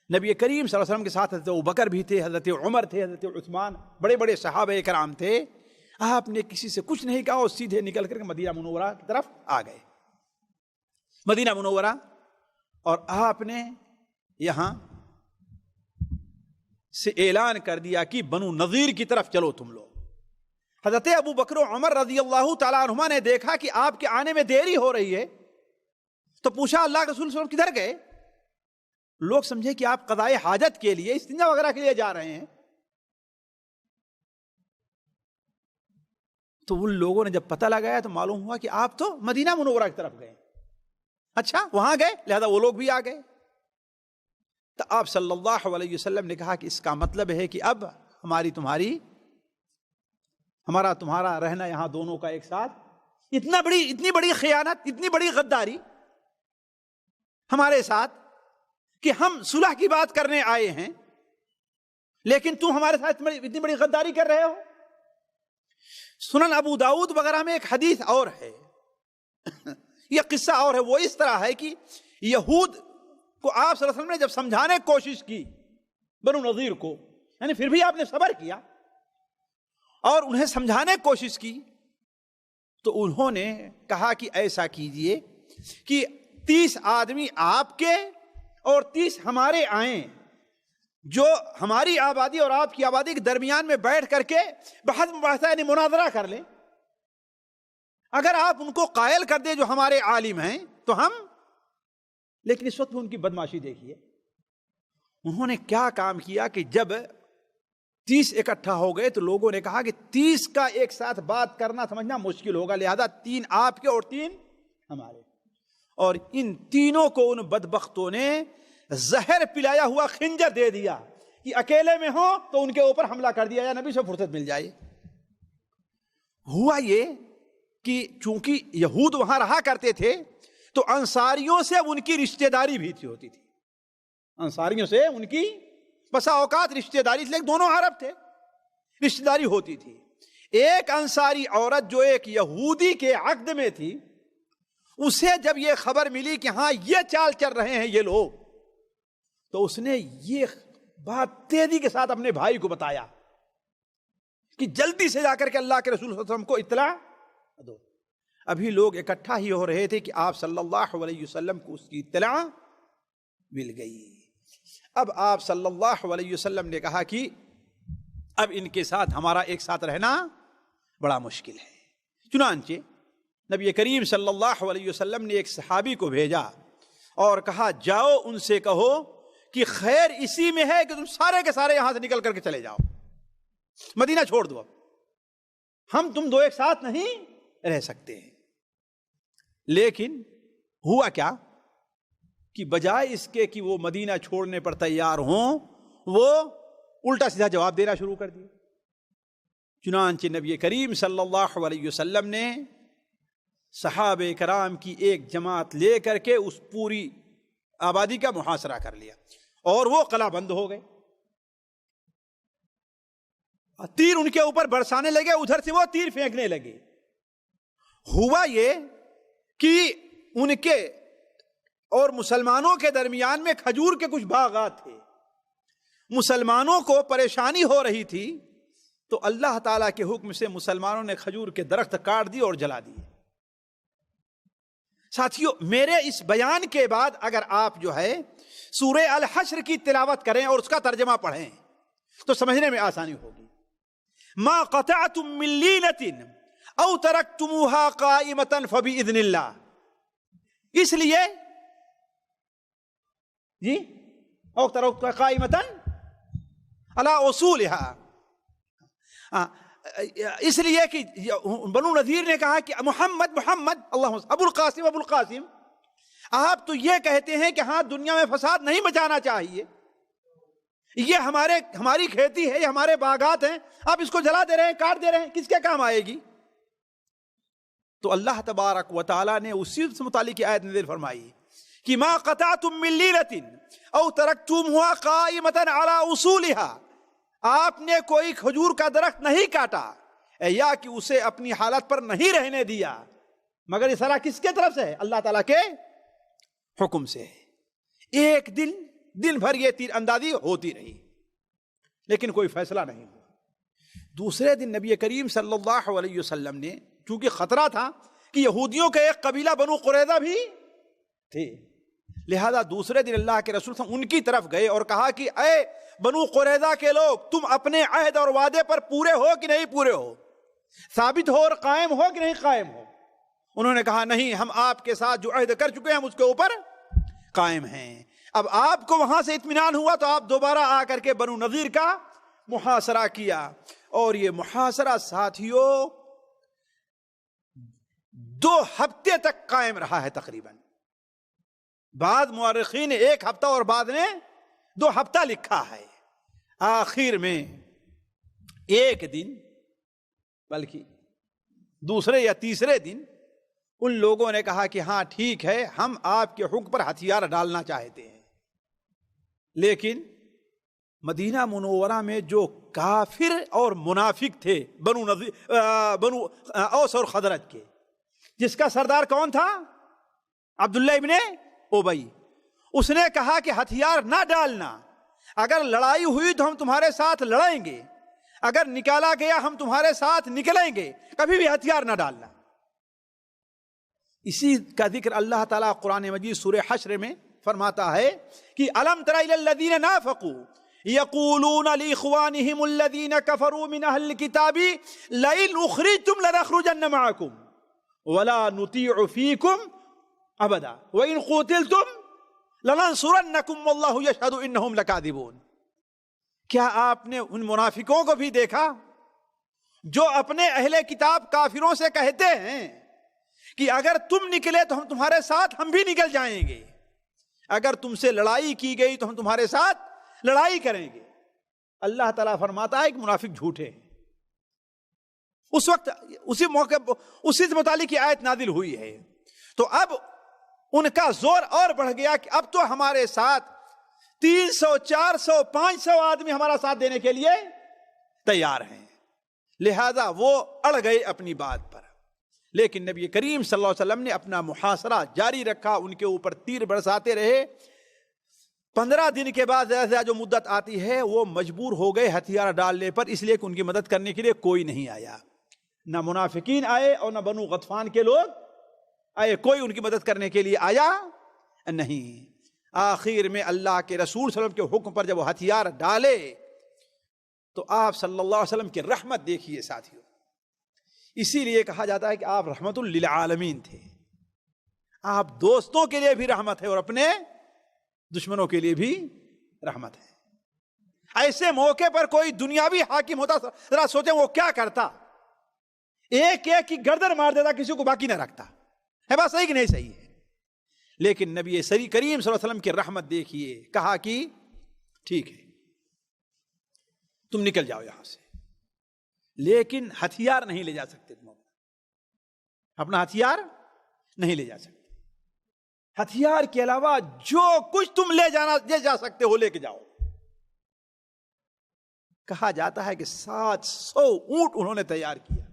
نبی کریم صلی اللہ علیہ وسلم کے ساتھ حضرت ابوبکر بھی تھے، حضرت عمر تھے، حضرت عثمان، بڑے بڑے صحابہ کرام تھے. آپ نے کسی سے کچھ نہیں کہا اور سیدھے نکل کر کے مدینہ منورہ کی طرف آ گئے. مدینہ منورہ، اور آپ نے یہاں سے اعلان کر دیا کہ بنو نذیر کی طرف چلو تم لوگ. حضرت ابو بکر و عمر رضی اللہ تعالیٰ عنہما نے دیکھا کہ آپ کے آنے میں دیری ہو رہی ہے تو پوچھا اللہ کے رسول صلی اللہ علیہ وسلم کدھر گئے؟ لوگ سمجھے کہ آپ قضائے حاجت کے لیے، استنجا وغیرہ کے لیے جا رہے ہیں. تو ان لوگوں نے جب پتہ لگایا تو معلوم ہوا کہ آپ تو مدینہ منورہ کی طرف گئے. اچھا وہاں گئے، لہذا وہ لوگ بھی آ گئے. تو آپ صلی اللہ علیہ وسلم نے کہا کہ اس کا مطلب ہے کہ اب ہمارا تمہارا رہنا یہاں دونوں کا ایک ساتھ، اتنی بڑی خیانت، اتنی بڑی غداری ہمارے ساتھ کہ ہم صلح کی بات کرنے آئے ہیں لیکن تم ہمارے ساتھ اتنی بڑی غداری کر رہے ہو. سنن ابو داؤد وغیرہ میں ایک حدیث اور ہے، یہ قصہ اور ہے، وہ اس طرح ہے کہ یہود کو آپ صلی اللہ علیہ وسلم نے جب سمجھانے کی کوشش کی بنو نذیر کو، یعنی پھر بھی آپ نے صبر کیا اور انہیں سمجھانے کی کوشش کی، تو انہوں نے کہا کہ ایسا کیجئے کہ 30 آدمی آپ کے اور 30 ہمارے آئیں، جو ہماری آبادی اور آپ کی آبادی کے درمیان میں بیٹھ کر کے بحث مباحثہ یعنی مناظرہ کر لیں، اگر آپ ان کو قائل کر دیں جو ہمارے عالم ہیں تو ہم، لیکن اس وقت ان کی بدمعاشی دیکھیے، انہوں نے کیا کام کیا کہ جب 30 اکٹھا ہو گئے تو لوگوں نے کہا کہ 30 کا ایک ساتھ بات کرنا سمجھنا مشکل ہوگا، لہذا 3 آپ کے اور 3 ہمارے، اور ان تینوں کو ان بدبختوں نے زہر پلایا ہوا خنجر دے دیا کہ اکیلے میں ہو تو ان کے اوپر حملہ کر دیا یا نبی سے فرصت مل جائے۔ ہوا یہ کہ چونکہ یہود وہاں رہا کرتے تھے تو انصاریوں سے ان کی رشتہ داری بھی ہوتی تھی، انصاریوں سے ان کی بسا اوقات رشتہ داری، لیکن دونوں عرب تھے، رشتہ داری ہوتی تھی۔ ایک انصاری عورت جو ایک یہودی کے عقد میں تھی، اسے جب یہ خبر ملی کہ ہاں یہ چال چل رہے ہیں یہ لوگ، تو اس نے یہ بات تیزی کے ساتھ اپنے بھائی کو بتایا کہ جلدی سے جا کر کے اللہ کے رسول صلی اللہ علیہ وسلم کو اطلاع دو۔ ابھی لوگ اکٹھا ہی ہو رہے تھے کہ آپ صلی اللہ علیہ وسلم کو اس کی اطلاع مل گئی۔ اب آپ صلی اللہ علیہ وسلم نے کہا کہ اب ان کے ساتھ ہمارا ایک ساتھ رہنا بڑا مشکل ہے۔ چنانچہ نبی کریم صلی اللہ علیہ وسلم نے ایک صحابی کو بھیجا اور کہا جاؤ ان سے کہو کہ خیر اسی میں ہے کہ تم سارے کے سارے یہاں سے نکل کر کے چلے جاؤ، مدینہ چھوڑ دو، ہم تم دو ایک ساتھ نہیں رہ سکتے ہیں۔ لیکن ہوا کیا کہ بجائے اس کے کہ وہ مدینہ چھوڑنے پر تیار ہوں، وہ الٹا سیدھا جواب دینا شروع کر دیا۔ چنانچہ نبی کریم صلی اللہ علیہ وسلم نے صحابہ کرام کی ایک جماعت لے کر کے اس پوری آبادی کا محاصرہ کر لیا اور وہ قلعہ بند ہو گئے، تیر ان کے اوپر برسانے لگے، ادھر سے وہ تیر پھینکنے لگے۔ ہوا یہ کہ ان کے اور مسلمانوں کے درمیان میں کھجور کے کچھ باغات تھے، مسلمانوں کو پریشانی ہو رہی تھی تو اللہ تعالیٰ کے حکم سے مسلمانوں نے کھجور کے درخت کاٹ دیے اور جلا دیے۔ ساتھیو، میرے اس بیان کے بعد اگر آپ جو ہے سورہ الحشر کی تلاوت کریں اور اس کا ترجمہ پڑھیں تو سمجھنے میں آسانی ہوگی۔ ما قطعتم من لینۃ او ترکتموها قائمۃ فباذن اللہ، اس لیے جی او ترکتموها قائمۃ علی اصولها، اس لیے کہ بنو نذیر نے کہا کہ محمد اللہ ابو القاسم آپ تو یہ کہتے ہیں کہ ہاں دنیا میں فساد نہیں مچانا چاہیے، یہ ہماری کھیتی ہے، یہ ہمارے باغات ہیں، آپ اس کو جلا دے رہے ہیں، کاٹ دے رہے ہیں، کس کے کام آئے گی؟ تو اللہ تبارک و تعالیٰ نے اسی سے متعلق آیت نازل فرمائی کہ ما قطعتم من لینۃ او ترکتموها قائمۃ علی اصولها، آپ نے کوئی کھجور کا درخت نہیں کاٹا یا کہ اسے اپنی حالت پر نہیں رہنے دیا، مگر یہ سارا کس کے طرف سے ہے؟ اللہ تعالیٰ کے حکم سے ہے۔ ایک دن بھر یہ تیر اندازی ہوتی رہی لیکن کوئی فیصلہ نہیں ہوا۔ دوسرے دن نبی کریم صلی اللہ علیہ وسلم نے، چونکہ خطرہ تھا کہ یہودیوں کا ایک قبیلہ بنو قریظہ بھی تھے، لہذا دوسرے دن اللہ کے رسول صلی اللہ علیہ وسلم ان کی طرف گئے اور کہا کہ اے بنو قریظہ کے لوگ، تم اپنے عہد اور وعدے پر پورے ہو کہ نہیں پورے ہو، ثابت ہو اور قائم ہو کہ نہیں قائم ہو؟ انہوں نے کہا نہیں، ہم آپ کے ساتھ جو عہد کر چکے ہیں ہم اس کے اوپر قائم ہیں۔ اب آپ کو وہاں سے اطمینان ہوا تو آپ دوبارہ آ کر کے بنو نذیر کا محاصرہ کیا، اور یہ محاصرہ ساتھیوں 2 ہفتے تک قائم رہا ہے تقریباً۔ بعض مورخین نے 1 ہفتہ اور بعد نے 2 ہفتہ لکھا ہے۔ آخر میں ایک دن، بلکہ دوسرے یا تیسرے دن، ان لوگوں نے کہا کہ ہاں ٹھیک ہے، ہم آپ کے حکم پر ہتھیار ڈالنا چاہتے ہیں، لیکن مدینہ منورہ میں جو کافر اور منافق تھے بنو اوس اور خزرج کے، جس کا سردار کون تھا؟ عبداللہ ابن ابی، اس نے کہا کہ ہتھیار نہ ڈالنا، اگر لڑائی ہوئی تو ہم تمہارے ساتھ لڑیں گے، اگر نکالا گیا ہم تمہارے ساتھ نکلیں گے، کبھی بھی ہتھیار نہ ڈالنا۔ اسی کا ذکر اللہ تعالیٰ قرآن مجید سورہ حشر میں فرماتا ہے کہ الم تر الی الذین نافقوا یقولون لاخوانہم الذین کفروا من اہل الکتاب لئن اخرجتم لنخرجن معکم ولا نطیع فیکم ابدا وان قتلتم لننصرنکم واللہ یشہد انہم لکاذبون۔ کیا آپ نے ان منافقوں کو بھی دیکھا جو اپنے اہل کتاب کافروں سے کہتے ہیں کہ اگر تم نکلے تو ہم تمہارے ساتھ ہم بھی نکل جائیں گے، اگر تم سے لڑائی کی گئی تو ہم تمہارے ساتھ لڑائی کریں گے۔ اللہ تعالیٰ فرماتا ہے کہ منافق جھوٹے ہیں۔ اس وقت اسی موقع اسی سے متعلق یہ آیت نازل ہوئی ہے، تو اب ان کا زور اور بڑھ گیا کہ اب تو ہمارے ساتھ 300 400 500 آدمی ہمارا ساتھ دینے کے لیے تیار ہیں، لہذا وہ اڑ گئے اپنی بات پر۔ لیکن نبی کریم صلی اللہ علیہ وسلم نے اپنا محاصرہ جاری رکھا، ان کے اوپر تیر برساتے رہے۔ 15 دن کے بعد زیادہ سے زیادہ جو مدت آتی ہے وہ مجبور ہو گئے ہتھیار ڈالنے پر، اس لیے کہ ان کی مدد کرنے کے لیے کوئی نہیں آیا، نہ منافقین آئے اور نہ بنو غطفان کے لوگ آئے، کوئی ان کی مدد کرنے کے لیے آیا نہیں۔ آخر میں اللہ کے رسول صلی اللہ علیہ وسلم کے حکم پر جب وہ ہتھیار ڈالے تو آپ صلی اللہ علیہ وسلم کی رحمت دیکھیے ساتھیوں، اسی لیے کہا جاتا ہے کہ آپ رحمت للعالمین تھے۔ آپ دوستوں کے لیے بھی رحمت ہے اور اپنے دشمنوں کے لیے بھی رحمت ہے۔ ایسے موقع پر کوئی دنیاوی حاکم ہوتا، ذرا سوچیں وہ کیا کرتا، ایک ایک کی گردن مار دیتا، کسی کو باقی نہ رکھتا۔ ہے بات صحیح کہ نہیں صحیح ہے؟ لیکن نبی کریم صلی اللہ علیہ وسلم کی رحمت دیکھیے، کہا کہ ٹھیک ہے تم نکل جاؤ یہاں سے، لیکن ہتھیار نہیں لے جا سکتے، تم اپنا ہتھیار نہیں لے جا سکتے، ہتھیار کے علاوہ جو کچھ تم لے جا سکتے ہو لے کے جاؤ۔ کہا جاتا ہے کہ 700 اونٹ انہوں نے تیار کیا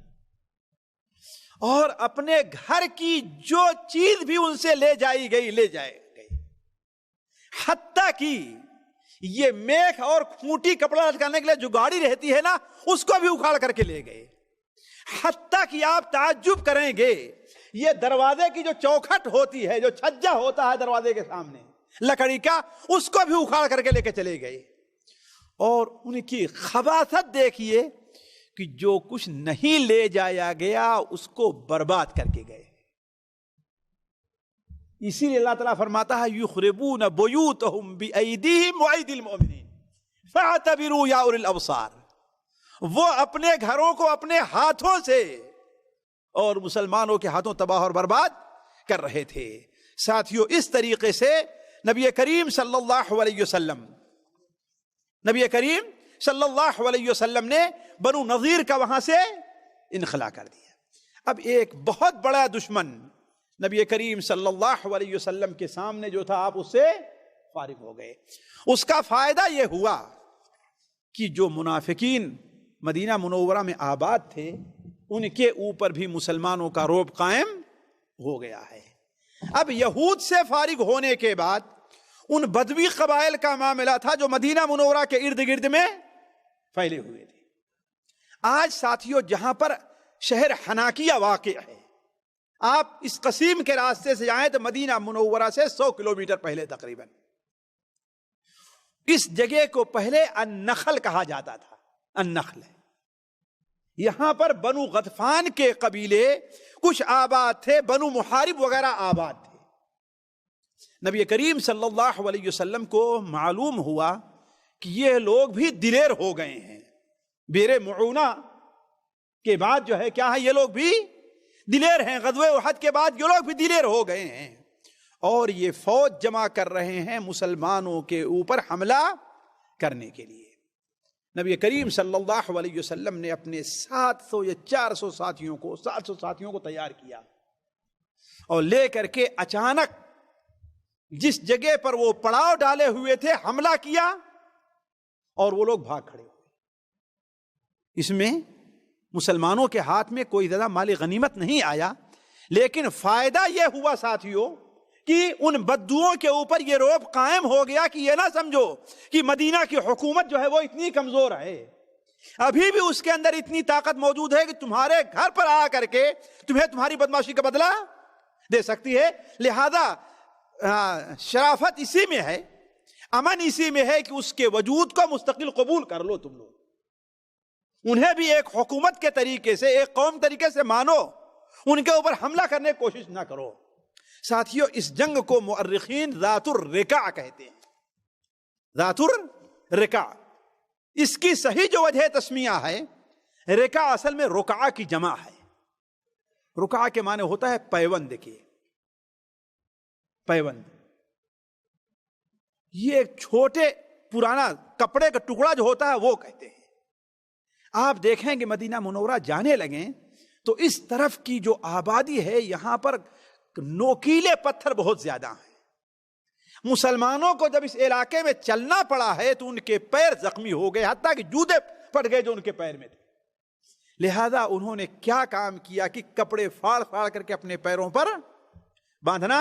اور اپنے گھر کی جو چیز بھی ان سے لے جائی گئی لے جائے گئی، حتیٰ کہ یہ میخ اور کھوٹی کپڑا لٹکانے کے لیے جو گاڑی رہتی ہے نا، اس کو بھی اکھاڑ کر کے لے گئے۔ حتیٰ کہ آپ تعجب کریں گے، یہ دروازے کی جو چوکھٹ ہوتی ہے، جو چھجا ہوتا ہے دروازے کے سامنے لکڑی کا، اس کو بھی اکھاڑ کر کے لے کے چلے گئے۔ اور ان کی خباثت دیکھیے کہ جو کچھ نہیں لے جایا گیا اس کو برباد کر کے گئے۔ اسی لیے اللہ تعالیٰ فرماتا ہے یخربون بیوتہم بایدیہم وایدی المؤمنین فاعتبروا یا اولی الابصار، وہ اپنے گھروں کو اپنے ہاتھوں سے اور مسلمانوں کے ہاتھوں تباہ اور برباد کر رہے تھے۔ ساتھیوں، اس طریقے سے نبی کریم صلی اللہ علیہ وسلم نے بنو نذیر کا وہاں سے انخلا کر دیا۔ اب ایک بہت بڑا دشمن نبی کریم صلی اللہ علیہ وسلم کے سامنے جو تھا، آپ اس سے فارغ ہو گئے۔ اس کا فائدہ یہ ہوا کہ جو منافقین مدینہ منورہ میں آباد تھے، ان کے اوپر بھی مسلمانوں کا رعب قائم ہو گیا ہے۔ اب یہود سے فارغ ہونے کے بعد ان بدوی قبائل کا معاملہ تھا جو مدینہ منورہ کے ارد گرد میں پھیلے ہوئے تھے۔ آج ساتھیوں، جہاں پر شہر حناکیہ واقع ہے، آپ اس قسیم کے راستے سے جائیں تو مدینہ منورہ سے 100 کلومیٹر پہلے تقریباً، اس جگہ کو پہلے النخل کہا جاتا تھا۔ النخل ہے، یہاں پر بنو غطفان کے قبیلے کچھ آباد تھے، بنو محارب وغیرہ آباد تھے۔ نبی کریم صلی اللہ علیہ وسلم کو معلوم ہوا کہ یہ لوگ بھی دلیر ہو گئے ہیں، بیر معونہ کے بعد جو ہے کیا ہے، یہ لوگ بھی دلیر ہیں، غزوہ احد کے بعد یہ لوگ بھی دلیر ہو گئے ہیں اور یہ فوج جمع کر رہے ہیں مسلمانوں کے اوپر حملہ کرنے کے لیے۔ نبی کریم صلی اللہ علیہ وسلم نے اپنے 700 یا 400 ساتھیوں کو تیار کیا اور لے کر کے اچانک جس جگہ پر وہ پڑاؤ ڈالے ہوئے تھے حملہ کیا اور وہ لوگ بھاگ کھڑے ہوئے. اس میں مسلمانوں کے ہاتھ میں کوئی زیادہ مالی غنیمت نہیں آیا، لیکن فائدہ یہ ہوا ساتھیوں کہ ان بدوؤں کے اوپر یہ رعب قائم ہو گیا کہ یہ نہ سمجھو کہ مدینہ کی حکومت جو ہے وہ اتنی کمزور ہے، ابھی بھی اس کے اندر اتنی طاقت موجود ہے کہ تمہارے گھر پر آ کر کے تمہیں تمہاری بدمعاشی کا بدلہ دے سکتی ہے. لہذا شرافت اسی میں ہے، امن اسی میں ہے کہ اس کے وجود کو مستقل قبول کر لو. تم لوگ انہیں بھی ایک حکومت کے طریقے سے، ایک قوم طریقے سے مانو، ان کے اوپر حملہ کرنے کی کوشش نہ کرو. ساتھیوں، اس جنگ کو مؤرخین ذات الرقاع کہتے ہیں. ذات الرقاع، اس کی صحیح جو وجہ تسمیہ ہے، رقاع اصل میں رقعہ کی جمع ہے. رقعہ کے معنی ہوتا ہے پیوند. دیکھیے پیوند، یہ ایک چھوٹے پرانا کپڑے کا ٹکڑا جو ہوتا ہے وہ کہتے ہیں. آپ دیکھیں کہ مدینہ منورہ جانے لگیں تو اس طرف کی جو آبادی ہے یہاں پر نوکیلے پتھر بہت زیادہ ہیں. مسلمانوں کو جب اس علاقے میں چلنا پڑا ہے تو ان کے پیر زخمی ہو گئے، حتیٰ کہ جوتے پھٹ گئے جو ان کے پیر میں تھے. لہذا انہوں نے کیا کام کیا کہ کپڑے پھاڑ پھاڑ کر کے اپنے پیروں پر باندھنا.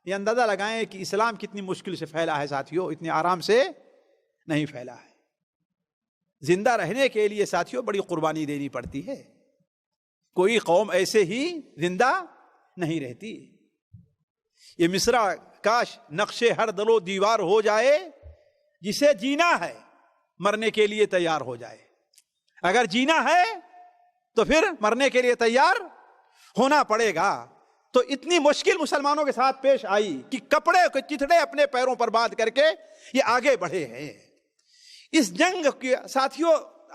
یہ اندازہ لگائیں کہ اسلام کتنی مشکل سے پھیلا ہے ساتھیوں، اتنے آرام سے نہیں پھیلا ہے. زندہ رہنے کے لیے ساتھیوں بڑی قربانی دینی پڑتی ہے. کوئی قوم ایسے ہی زندہ نہیں رہتی. یہ مصرع کاش نقشے ہر دل و دیوار ہو جائے. جسے جینا ہے مرنے کے لیے تیار ہو جائے. اگر جینا ہے تو پھر مرنے کے لیے تیار ہونا پڑے گا. تو اتنی مشکل مسلمانوں کے ساتھ پیش آئی کہ کپڑے کے چتھڑے اپنے پیروں پر باندھ کر کے یہ آگے بڑھے ہیں. اس جنگ کے ساتھیوں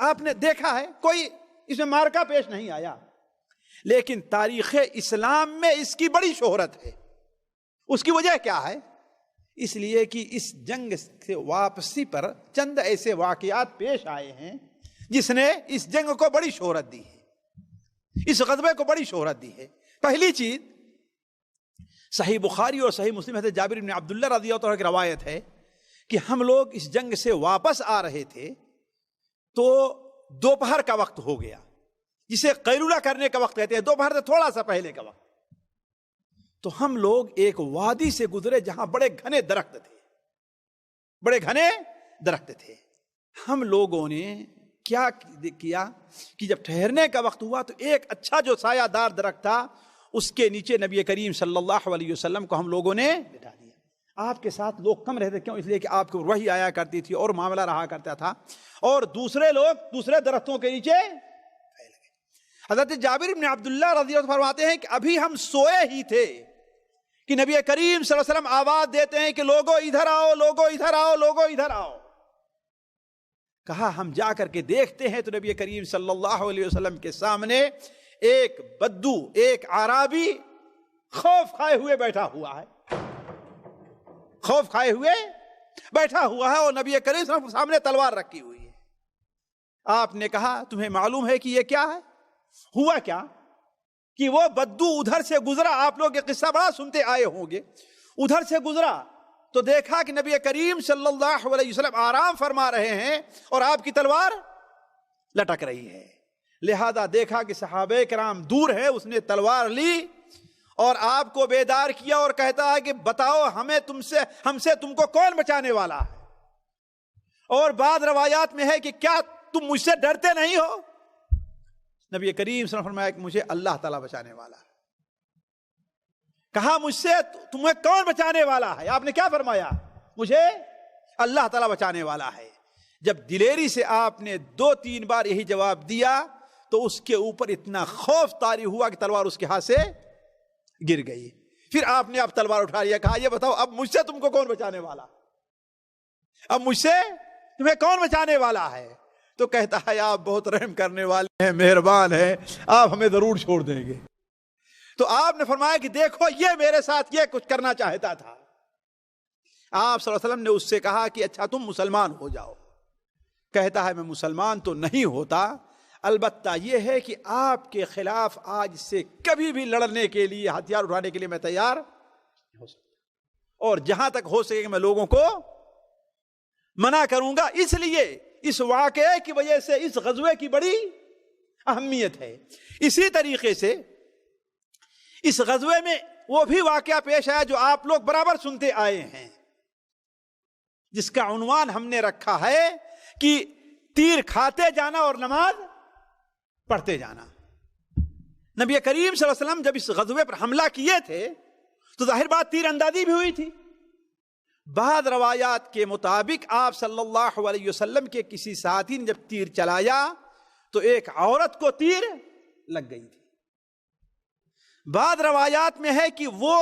آپ نے دیکھا ہے کوئی اس میں مارکا پیش نہیں آیا، لیکن تاریخ اسلام میں اس کی بڑی شہرت ہے. اس کی وجہ کیا ہے؟ اس لیے کہ اس جنگ سے واپسی پر چند ایسے واقعات پیش آئے ہیں جس نے اس جنگ کو بڑی شہرت دی ہے، اس غزوے کو بڑی شہرت دی ہے. پہلی چیز، صحیح بخاری اور صحیح مسلم حضرت جابر بن عبداللہ رضی اللہ عنہ کی روایت ہے کہ ہم لوگ اس جنگ سے واپس آ رہے تھے تو دوپہر کا وقت ہو گیا، جسے قیلولہ کرنے کا وقت کہتے ہیں، دوپہر سے تھوڑا سا پہلے کا وقت. تو ہم لوگ ایک وادی سے گزرے جہاں بڑے گھنے درخت تھے، بڑے گھنے درخت تھے. ہم لوگوں نے کیا کیا کہ جب ٹھہرنے کا وقت ہوا تو ایک اچھا جو سایہ دار درخت تھا اس کے نیچے نبی کریم صلی اللہ علیہ وسلم کو ہم لوگوں نے بٹھا دیا. آپ کے ساتھ لوگ کم رہتے، کیوں؟ اس لیے کہ آپ کو وحی آیا کرتی تھی اور معاملہ رہا کرتا تھا، اور دوسرے لوگ دوسرے درختوں کے نیچے پھیل گئے. حضرت جابر بن عبداللہ رضی اللہ عنہ فرماتے ہیں کہ ابھی ہم سوئے ہی تھے کہ نبی کریم صلی اللہ علیہ وسلم آواز دیتے ہیں کہ لوگو ادھر آؤ، لوگو ادھر آؤ، لوگو ادھر آؤ. کہا ہم جا کر کے دیکھتے ہیں تو نبی کریم صلی اللہ علیہ وسلم کے سامنے ایک بدو، ایک عرابی خوف کھائے ہوئے بیٹھا ہوا ہے، خوف کھائے ہوئے بیٹھا ہوا ہے، اور نبی کریم صلی اللہ علیہ وسلم سامنے تلوار رکھی ہوئی ہے. آپ نے کہا تمہیں معلوم ہے کہ یہ کیا ہے؟ ہوا کیا کہ وہ بدو ادھر سے گزرا. آپ لوگ یہ قصہ بڑا سنتے آئے ہوں گے. ادھر سے گزرا تو دیکھا کہ نبی کریم صلی اللہ علیہ وسلم آرام فرما رہے ہیں اور آپ کی تلوار لٹک رہی ہے. لہذا دیکھا کہ صحابہ کرام دور ہیں، اس نے تلوار لی اور آپ کو بیدار کیا اور کہتا ہے کہ بتاؤ ہم سے تم کو کون بچانے والا ہے؟ اور بعض روایات میں ہے کہ کیا تم مجھ سے ڈرتے نہیں ہو؟ نبی کریم صلی اللہ علیہ وسلم نے فرمایا کہ مجھے اللہ تعالیٰ بچانے والا ہے. کہا مجھ سے تمہیں کون بچانے والا ہے؟ آپ نے کیا فرمایا؟ مجھے اللہ تعالیٰ بچانے والا ہے. جب دلیری سے آپ نے 2-3 بار یہی جواب دیا تو اس کے اوپر اتنا خوف طاری ہوا کہ تلوار اس کے ہاتھ سے گر گئی. پھر آپ نے اب تلوار اٹھا لیا، کہا یہ بتاؤ اب مجھ سے تم کو کون بچانے والا؟ اب مجھ سے تمہیں کون بچانے والا ہے؟ تو کہتا ہے آپ بہت رحم کرنے والے ہیں، مہربان ہیں، آپ ہمیں ضرور چھوڑ دیں گے. تو آپ نے فرمایا کہ دیکھو یہ میرے ساتھ یہ کچھ کرنا چاہتا تھا. آپ صلی اللہ علیہ وسلم نے اس سے کہا کہ اچھا تم مسلمان ہو جاؤ. کہتا ہے میں مسلمان تو نہیں ہوتا، البتہ یہ ہے کہ آپ کے خلاف آج سے کبھی بھی لڑنے کے لیے، ہتھیار اٹھانے کے لیے میں تیار ہو سکتا، اور جہاں تک ہو سکے کہ میں لوگوں کو منع کروں گا، اس لیے اس واقعے کی وجہ سے اس غزوے کی بڑی اہمیت ہے۔ اسی طریقے سے اس غزوے میں وہ بھی واقعہ پیش آیا جو آپ لوگ برابر سنتے آئے ہیں، جس کا عنوان ہم نے رکھا ہے کہ تیر کھاتے جانا اور نماز پڑھتے جانا۔ نبی کریم صلی اللہ علیہ وسلم جب اس غزوے پر حملہ کیے تھے تو ظاہر بات تیر اندازی بھی ہوئی تھی۔ بعض روایات کے مطابق آپ صلی اللہ علیہ وسلم کے کسی ساتھی نے جب تیر چلایا تو ایک عورت کو تیر لگ گئی تھی۔ بعض روایات میں ہے کہ وہ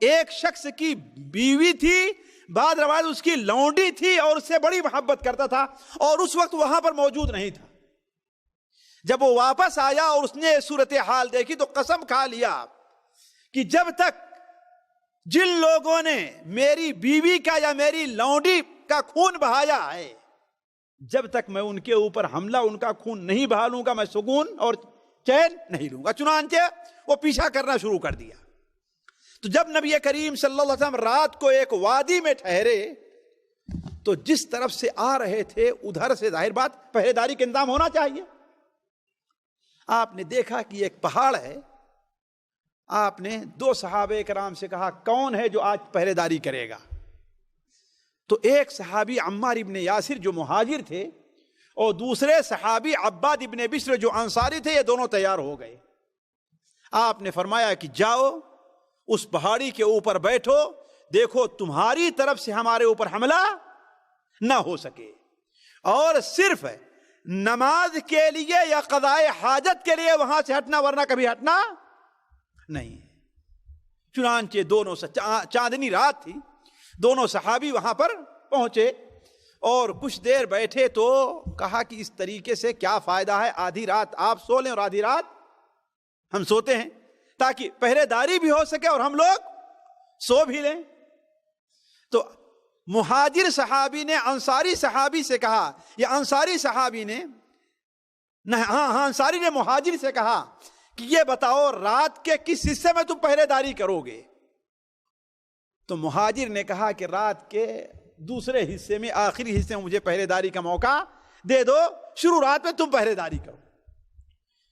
ایک شخص کی بیوی تھی، بعض روایت اس کی لونڈی تھی اور اس سے بڑی محبت کرتا تھا اور اس وقت وہاں پر موجود نہیں تھا۔ جب وہ واپس آیا اور اس نے صورتحال دیکھی تو قسم کھا لیا کہ جب تک جن لوگوں نے میری بیوی کا یا میری لونڈی کا خون بہایا ہے، جب تک میں ان کے اوپر حملہ ان کا خون نہیں بہا لوں گا میں سکون اور چین نہیں لوں گا۔ چنانچہ وہ پیچھا کرنا شروع کر دیا۔ تو جب نبی کریم صلی اللہ علیہ وسلم رات کو ایک وادی میں ٹھہرے تو جس طرف سے آ رہے تھے ادھر سے ظاہر بات پہرے داری کا انتظام ہونا چاہیے۔ آپ نے دیکھا کہ ایک پہاڑ ہے، آپ نے دو صحابہ کرام سے کہا کون ہے جو آج پہرے داری کرے گا؟ تو ایک صحابی عمار ابن یاسر جو مہاجر تھے اور دوسرے صحابی عباد ابن بشر جو انصاری تھے، یہ دونوں تیار ہو گئے۔ آپ نے فرمایا کہ جاؤ اس پہاڑی کے اوپر بیٹھو، دیکھو تمہاری طرف سے ہمارے اوپر حملہ نہ ہو سکے، اور صرف نماز کے لیے یا قضاء حاجت کے لیے وہاں سے ہٹنا، ورنہ کبھی ہٹنا نہیں۔ چنانچہ دونوں چاندنی رات تھی، دونوں صحابی وہاں پر پہنچے اور کچھ دیر بیٹھے تو کہا کہ اس طریقے سے کیا فائدہ ہے، آدھی رات آپ سو لیں اور آدھی رات ہم سوتے ہیں تاکہ پہرے داری بھی ہو سکے اور ہم لوگ سو بھی لیں۔ تو مہاجر صحابی نے انصاری صحابی سے کہا، یا انصاری صحابی نے انصاری نے مہاجر سے کہا کہ یہ بتاؤ رات کے کس حصے میں تم پہرے داری کرو گے؟ تو مہاجر نے کہا کہ رات کے دوسرے حصے میں، آخری حصے میں مجھے پہرے داری کا موقع دے دو، شروع رات میں تم پہرے داری کرو۔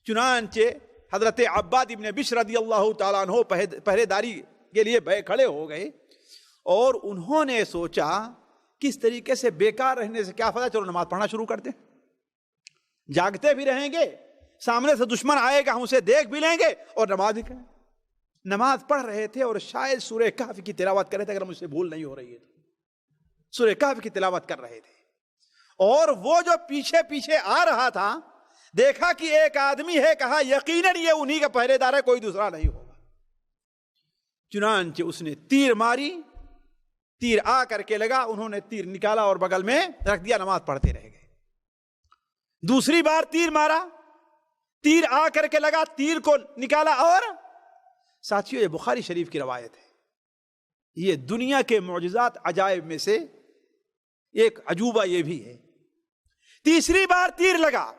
چنانچہ حضرت عباد ابن بشر رضی اللہ تعالیٰ عنہ پہرے داری کے لیے کھڑے ہو گئے اور انہوں نے سوچا کس طریقے سے بیکار رہنے سے کیا فائدہ، چلو نماز پڑھنا شروع کرتے ہیں، جاگتے بھی رہیں گے، سامنے سے دشمن آئے گا ہم اسے دیکھ بھی لیں گے اور نماز بھی کریں۔ نماز پڑھ رہے تھے اور شاید سورہ کہف کی تلاوت کر رہے تھے، اگر مجھ سے بھول نہیں ہو رہی ہے تو سورہ کہف کی تلاوت کر رہے تھے، اور وہ جو پیچھے پیچھے آ رہا تھا دیکھا کہ ایک آدمی ہے، کہا یقیناً یہ انہی کا پہرے دار ہے، کوئی دوسرا نہیں ہوگا۔ چنانچہ اس نے تیر ماری، تیر آ کر کے لگا، انہوں نے تیر نکالا اور بغل میں رکھ دیا، نماز پڑھتے رہ گئے۔ دوسری بار تیر مارا، تیر آ کر کے لگا، تیر کو نکالا، اور ساتھیوں یہ بخاری شریف کی روایت ہے، یہ دنیا کے معجزات عجائب میں سے ایک عجوبہ یہ بھی ہے۔ تیسری بار تیر لگا،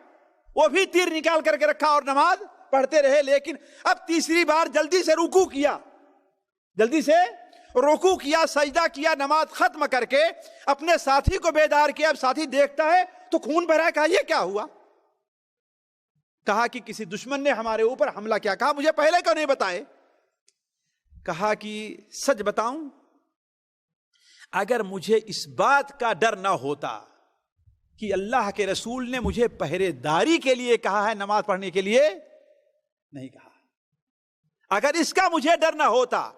وہ بھی تیر نکال کر کے رکھا اور نماز پڑھتے رہے، لیکن اب تیسری بار جلدی سے رکوع کیا، جلدی سے رکوع کیا، سجدہ کیا، نماز ختم کر کے اپنے ساتھی کو بیدار کیا۔ اب ساتھی دیکھتا ہے تو خون بہ رہا ہے، کہا یہ کیا ہوا؟ کہا کہ کسی دشمن نے ہمارے اوپر حملہ کیا۔ کہا مجھے پہلے کیوں نہیں بتائے؟ کہا کہ سچ بتاؤں، اگر مجھے اس بات کا ڈر نہ ہوتا کہ اللہ کے رسول نے مجھے پہرے داری کے لیے کہا ہے، نماز پڑھنے کے لیے نہیں کہا، اگر اس کا مجھے ڈر نہ ہوتا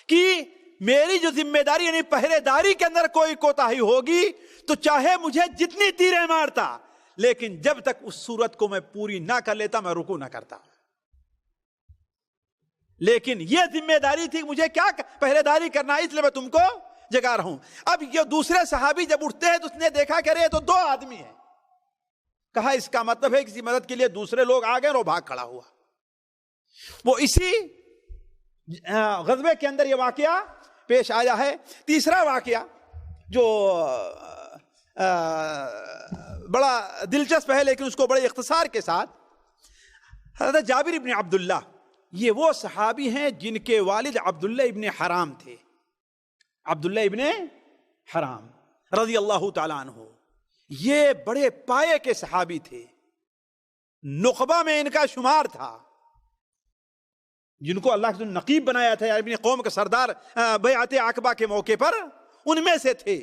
کہ میری جو ذمہ داری یعنی پہرے داری کے اندر کوئی کوتاہی ہوگی تو چاہے مجھے جتنی تیریں مارتا، لیکن جب تک اس صورت کو میں پوری نہ کر لیتا میں رکوع نہ کرتا۔ لیکن یہ ذمہ داری تھی مجھے کیا پہرے داری کرنا، اس لیے میں تم کو جگا رہا ہوں۔ اب یہ دوسرے صحابی جب اٹھتے ہیں تو اس نے دیکھا کہ یہ تو دو آدمی ہیں، کہا اس کا مطلب ہے کسی مدد کے لیے دوسرے لوگ آ گئے اور وہ بھاگ کھڑا ہوا۔ وہ اسی غزوے کے اندر یہ واقعہ پیش آیا ہے۔ تیسرا واقعہ جو بڑا دلچسپ ہے لیکن اس کو بڑے اختصار کے ساتھ، حضرت جابر ابن عبداللہ، یہ وہ صحابی ہیں جن کے والد عبداللہ ابن حرام تھے۔ عبداللہ ابن حرام رضی اللہ تعالیٰ عنہ یہ بڑے پائے کے صحابی تھے، نخبہ میں ان کا شمار تھا، جن کو اللہ کے نقیب بنایا تھا، اپنی قوم کا سردار بیعت عقبہ کے موقع پر ان میں سے تھے۔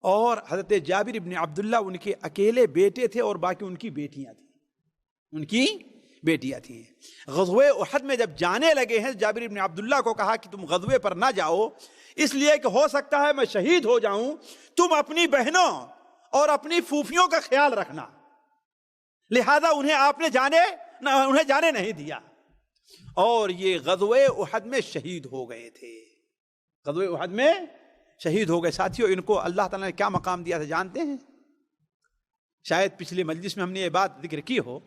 اور حضرت جابر ابن عبداللہ ان کے اکیلے بیٹے تھے اور باقی ان کی بیٹیاں تھیں۔ غزوہ احد میں جب جانے لگے ہیں، جابر ابن عبداللہ کو کہا کہ تم غزوے پر نہ جاؤ، اس لیے کہ ہو سکتا ہے میں شہید ہو جاؤں، تم اپنی بہنوں اور اپنی پھوپھیوں کا خیال رکھنا، لہذا انہیں جانے نہیں دیا، اور یہ غزوہ احد میں شہید ہو گئے تھے۔ غزوہ احد میں شہید ہو گئے۔ ساتھیوں، ان کو اللہ تعالیٰ نے کیا مقام دیا تھا جانتے ہیں؟ شاید پچھلے مجلس میں ہم نے یہ بات ذکر کی ہو،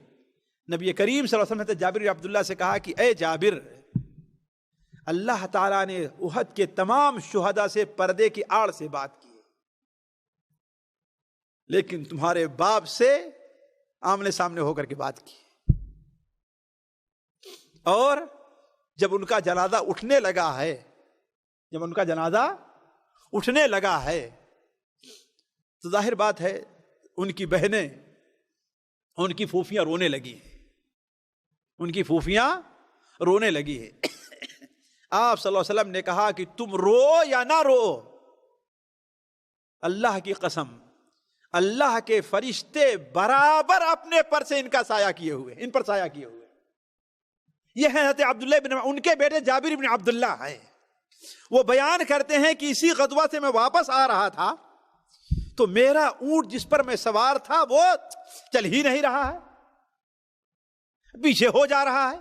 نبی کریم صلی اللہ علیہ وسلم نے جابر بن عبداللہ سے کہا کہ اے جابر، اللہ تعالیٰ نے احد کے تمام شہداء سے پردے کی آڑ سے بات کی، لیکن تمہارے باپ سے آمنے سامنے ہو کر کے بات کی، اور جب ان کا جنازہ اٹھنے لگا ہے تو ظاہر بات ہے ان کی بہنیں، ان کی پھوپھیاں رونے لگی ہیں، آپ صلی اللہ علیہ وسلم نے کہا کہ تم رو یا نہ رو، اللہ کی قسم اللہ کے فرشتے برابر اپنے پر سے ان پر سایہ کیے ہوئے۔ یہ ہیں حضرت عبداللہ ان کے بیٹے جابر بن عبداللہ ہیں۔ وہ بیان کرتے ہیں کہ اسی غزوہ سے میں واپس آ رہا تھا تو میرا اونٹ جس پر میں سوار تھا وہ چل ہی نہیں رہا ہے، پیچھے ہو جا رہا ہے۔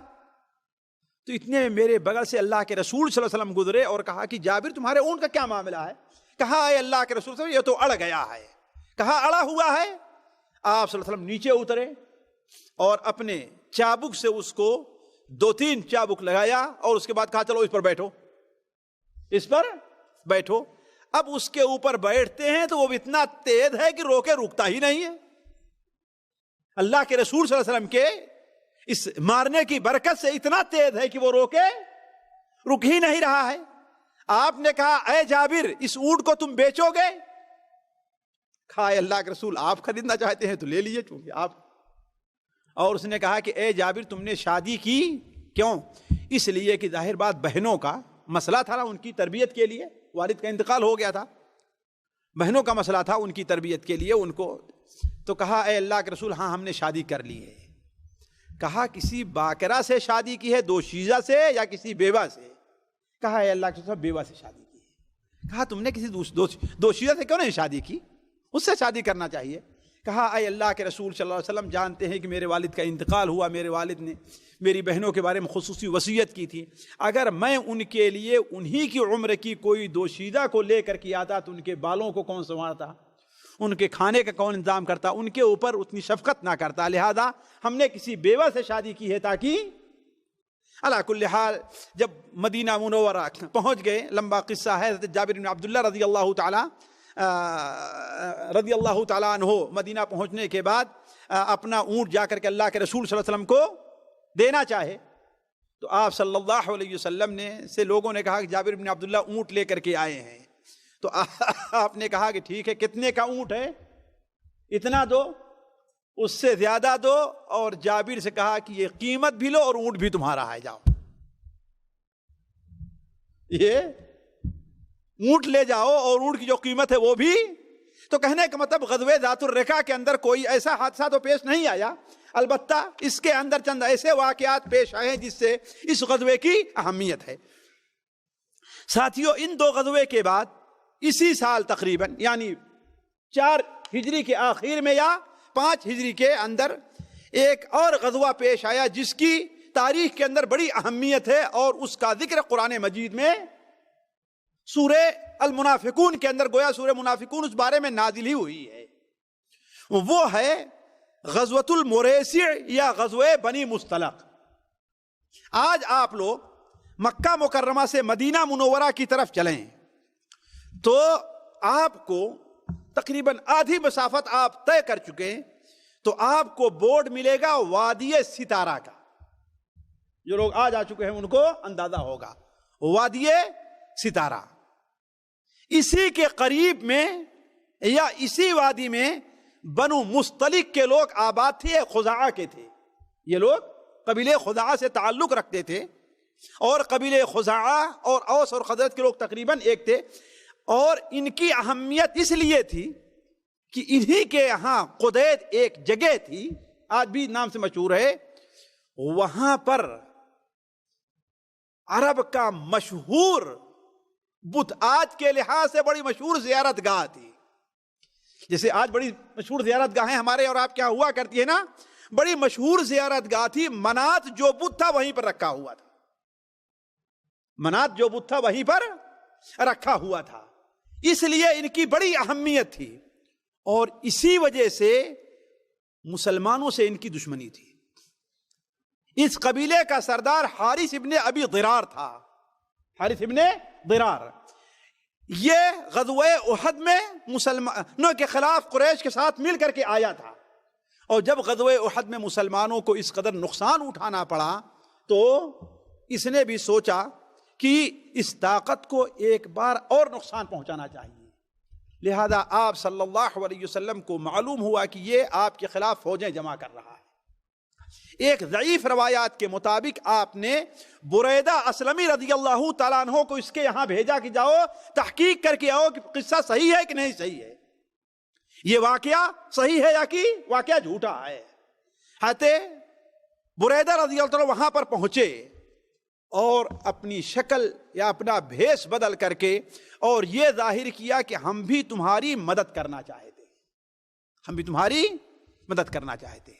تو اتنے میں میرے بغل سے اللہ کے رسول صلی اللہ علیہ وسلم گزرے اور کہا کہ جابر تمہارے اونٹ کا کیا معاملہ ہے؟ کہا اے اللہ کے رسول صلی اللہ علیہ وسلم یہ تو اڑ گیا ہے۔ کہا اڑا ہوا ہے؟ آپ صلی اللہ علیہ وسلم نیچے اترے اور اپنے چابک سے اس کو 2-3 چابک لگایا اور اس کے بعد کہا چلو اس پر بیٹھو۔ اب اس کے اوپر بیٹھتے ہیں تو وہ اتنا تیز ہے کہ رکتا ہی نہیں ہے۔ اللہ کے رسول صلی اللہ علیہ وسلم کے اس مارنے کی برکت سے اتنا تیز ہے کہ وہ رک ہی نہیں رہا ہے۔ آپ نے کہا اے جابر اس اونٹ کو تم بیچو گے؟ کہا اے اللہ کے رسول آپ خریدنا چاہتے ہیں تو لے لیجئے، چونکہ آپ۔ اور اس نے کہا کہ اے جابر تم نے شادی کی کیوں؟ اس لیے کہ ظاہر بات بہنوں کا مسئلہ تھا نا، ان کی تربیت کے لیے، والد کا انتقال ہو گیا تھا، بہنوں کا مسئلہ تھا ان کی تربیت کے لیے ان کو۔ تو کہا اے اللہ کے رسول ہاں ہم نے شادی کر لی ہے۔ کہا کسی باکرہ سے شادی کی ہے، دوشیزہ سے، یا کسی بیوہ سے؟ کہا اے اللہ کے رسول بیوہ سے شادی کی ہے۔ کہا تم نے کسی دوشیزہ سے کیوں نہیں شادی کی؟ اس سے شادی کرنا چاہیے۔ کہا اے اللہ کے رسول صلی اللہ علیہ وسلم جانتے ہیں کہ میرے والد کا انتقال ہوا، میرے والد نے میری بہنوں کے بارے میں خصوصی وصیت کی تھی، اگر میں ان کے لیے انہی کی عمر کی کوئی دوشیزہ کو لے کر کے آتا تو ان کے بالوں کو کون سنوارتا، ان کے کھانے کا کون انتظام کرتا، ان کے اوپر اتنی شفقت نہ کرتا، لہذا ہم نے کسی بیوہ سے شادی کی ہے تاکہ۔ علی کل حال جب مدینہ منورہ پہنچ گئے، لمبا قصہ ہے، حضرت جابر بن عبداللہ رضی اللہ تعالیٰ عنہ مدینہ پہنچنے کے بعد اپنا اونٹ جا کر کے اللہ کے رسول صلی اللہ علیہ وسلم کو دینا چاہے تو آپ صلی اللہ علیہ وسلم سے لوگوں نے کہا کہ جابر بن عبداللہ اونٹ لے کر کے آئے ہیں، تو آپ نے کہا کہ ٹھیک ہے، کتنے کا اونٹ ہے؟ اتنا دو، اس سے زیادہ دو، اور جابر سے کہا کہ یہ قیمت بھی لو اور اونٹ بھی تمہارا ہے، جاؤ یہ اونٹ لے جاؤ اور اونٹ کی جو قیمت ہے وہ بھی۔ تو کہنے کا مطلب غزوہ ذات الرقہ کے اندر کوئی ایسا حادثہ تو پیش نہیں آیا، البتہ اس کے اندر چند ایسے واقعات پیش آئے ہیں جس سے اس غزوے کی اہمیت ہے۔ ساتھیوں ان 2 غزوے کے بعد اسی سال تقریباً یعنی 4 ہجری کے آخر میں یا 5 ہجری کے اندر ایک اور غزوہ پیش آیا جس کی تاریخ کے اندر بڑی اہمیت ہے، اور اس کا ذکر قرآن مجید میں سورہ المنافقون کے اندر گویا سورہ منافقون اس بارے میں نازل ہی ہوئی ہے، وہ ہے غزوۃ المریسع یا غزوہ بنی مصطلق۔ آج آپ لوگ مکہ مکرمہ سے مدینہ منورہ کی طرف چلیں تو آپ کو تقریباً آدھی مسافت آپ طے کر چکے ہیں، تو آپ کو بورڈ ملے گا وادی ستارہ کا، جو لوگ آج آ چکے ہیں ان کو اندازہ ہوگا، وادی ستارہ اسی کے قریب میں یا اسی وادی میں بنو مستلق کے لوگ آباد تھے، خزاعہ کے تھے. یہ لوگ قبیلے خزاعہ سے تعلق رکھتے تھے، اور قبیلے خزاعہ اور اوس اور خزرج کے لوگ تقریباً ایک تھے. اور ان کی اہمیت اس لیے تھی کہ انہی کے یہاں قدید ایک جگہ تھی، آج بھی نام سے مشہور ہے. وہاں پر عرب کا مشہور بت، آج کے لحاظ سے بڑی مشہور زیارت گاہ تھی. جیسے آج بڑی مشہور زیارت گاہیں ہمارے اور آپ کیا ہوا کرتی ہے نا، بڑی مشہور زیارت گاہ تھی. منات جو بت تھا وہیں پر رکھا ہوا تھا، منات جو بت تھا وہیں پر رکھا ہوا تھا. اس لیے ان کی بڑی اہمیت تھی، اور اسی وجہ سے مسلمانوں سے ان کی دشمنی تھی. اس قبیلے کا سردار حارث ابن ابی ضرار تھا. حارث ابن ضرار یہ غزوہ احد میں مسلمانوں کے خلاف قریش کے ساتھ مل کر کے آیا تھا، اور جب غزوہ احد میں مسلمانوں کو اس قدر نقصان اٹھانا پڑا تو اس نے بھی سوچا کہ اس طاقت کو ایک بار اور نقصان پہنچانا چاہیے. لہذا آپ صلی اللہ علیہ وسلم کو معلوم ہوا کہ یہ آپ کے خلاف فوجیں جمع کر رہا ہے. ایک ضعیف روایات کے مطابق آپ نے بریدہ اسلمی رضی اللہ تعالیٰ عنہ کو اس کے یہاں بھیجا کہ جاؤ تحقیق کر کے آؤ کہ قصہ صحیح ہے کہ نہیں صحیح ہے، یہ واقعہ صحیح ہے یا کہ واقعہ جھوٹا ہے. حضرت بریدہ رضی اللہ تعالیٰ وہاں پر پہنچے اور اپنی شکل یا اپنا بھیس بدل کر کے اور یہ ظاہر کیا کہ ہم بھی تمہاری مدد کرنا چاہتے ہیں، ہم بھی تمہاری مدد کرنا چاہتے ہیں.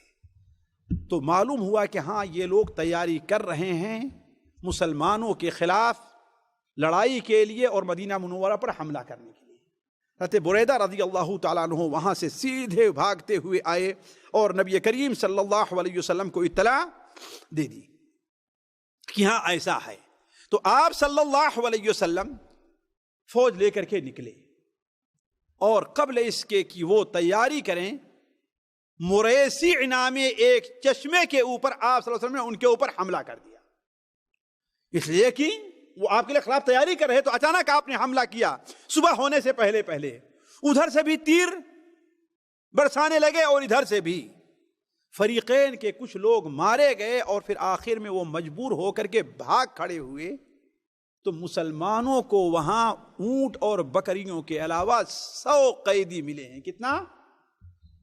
تو معلوم ہوا کہ ہاں یہ لوگ تیاری کر رہے ہیں مسلمانوں کے خلاف لڑائی کے لیے اور مدینہ منورہ پر حملہ کرنے کے لیے. حضرت بریدہ رضی اللہ تعالیٰ عنہ وہاں سے سیدھے بھاگتے ہوئے آئے اور نبی کریم صلی اللہ علیہ وسلم کو اطلاع دے دی کہ ہاں ایسا ہے. تو آپ صلی اللہ علیہ وسلم فوج لے کر کے نکلے، اور قبل اس کے کہ وہ تیاری کریں مریسی نامی ایک چشمے کے اوپر آپ صلی اللہ علیہ وسلم نے ان کے اوپر حملہ کر دیا. اس لیے کہ وہ آپ کے لیے خلاف تیاری کر رہے، تو اچانک آپ نے حملہ کیا صبح ہونے سے پہلے پہلے. ادھر سے بھی تیر برسانے لگے اور ادھر سے بھی. فریقین کے کچھ لوگ مارے گئے، اور پھر آخر میں وہ مجبور ہو کر کے بھاگ کھڑے ہوئے. تو مسلمانوں کو وہاں اونٹ اور بکریوں کے علاوہ 100 قیدی ملے ہیں. کتنا؟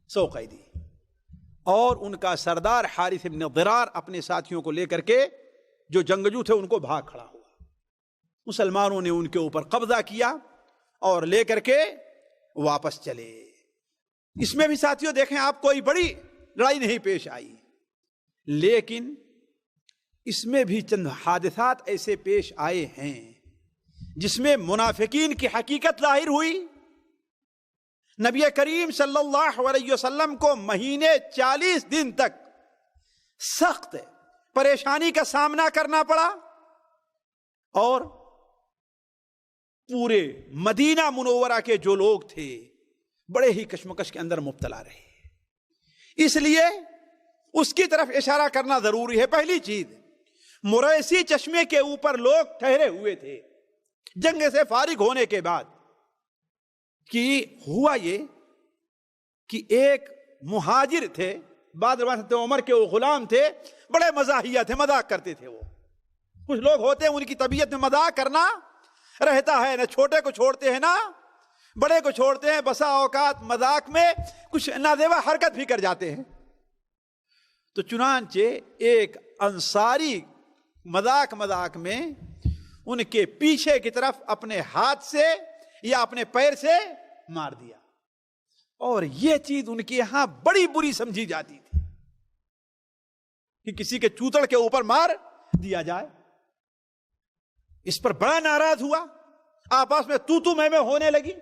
100 قیدی. اور ان کا سردار حارث ابن ضرار اپنے ساتھیوں کو لے کر کے جو جنگجو تھے ان کو بھاگ کھڑا ہوا. مسلمانوں نے ان کے اوپر قبضہ کیا اور لے کر کے واپس چلے. اس میں بھی ساتھیوں دیکھیں آپ، کوئی بڑی لڑائی نہیں پیش آئی، لیکن اس میں بھی چند حادثات ایسے پیش آئے ہیں جس میں منافقین کی حقیقت ظاہر ہوئی. نبی کریم صلی اللہ علیہ وسلم کو مہینے 40 دن تک سخت پریشانی کا سامنا کرنا پڑا، اور پورے مدینہ منورہ کے جو لوگ تھے بڑے ہی کشمکش کے اندر مبتلا رہے. اس لیے اس کی طرف اشارہ کرنا ضروری ہے. پہلی چیز، مریسی چشمے کے اوپر لوگ ٹھہرے ہوئے تھے جنگ سے فارغ ہونے کے بعد. کہ ہوا یہ کہ ایک مہاجر تھے، بعد حضرت عمر کے وہ غلام تھے، بڑے مزاحیہ تھے، مذاق کرتے تھے. وہ کچھ لوگ ہوتے ہیں ان کی طبیعت میں مذاق کرنا رہتا ہے، نہ چھوٹے کو چھوڑتے ہیں نہ بڑے کو چھوڑتے ہیں. بسا اوقات مذاق میں کچھ نازیبا حرکت بھی کر جاتے ہیں. تو چنانچہ ایک انصاری مذاق میں ان کے پیچھے کی طرف اپنے ہاتھ سے یا اپنے پیر سے مار دیا. اور یہ چیز ان کے یہاں بڑی بری سمجھی جاتی تھی کہ کسی کے چوتڑ کے اوپر مار دیا جائے. اس پر بڑا ناراض ہوا، آپس میں تو میں ہونے لگی.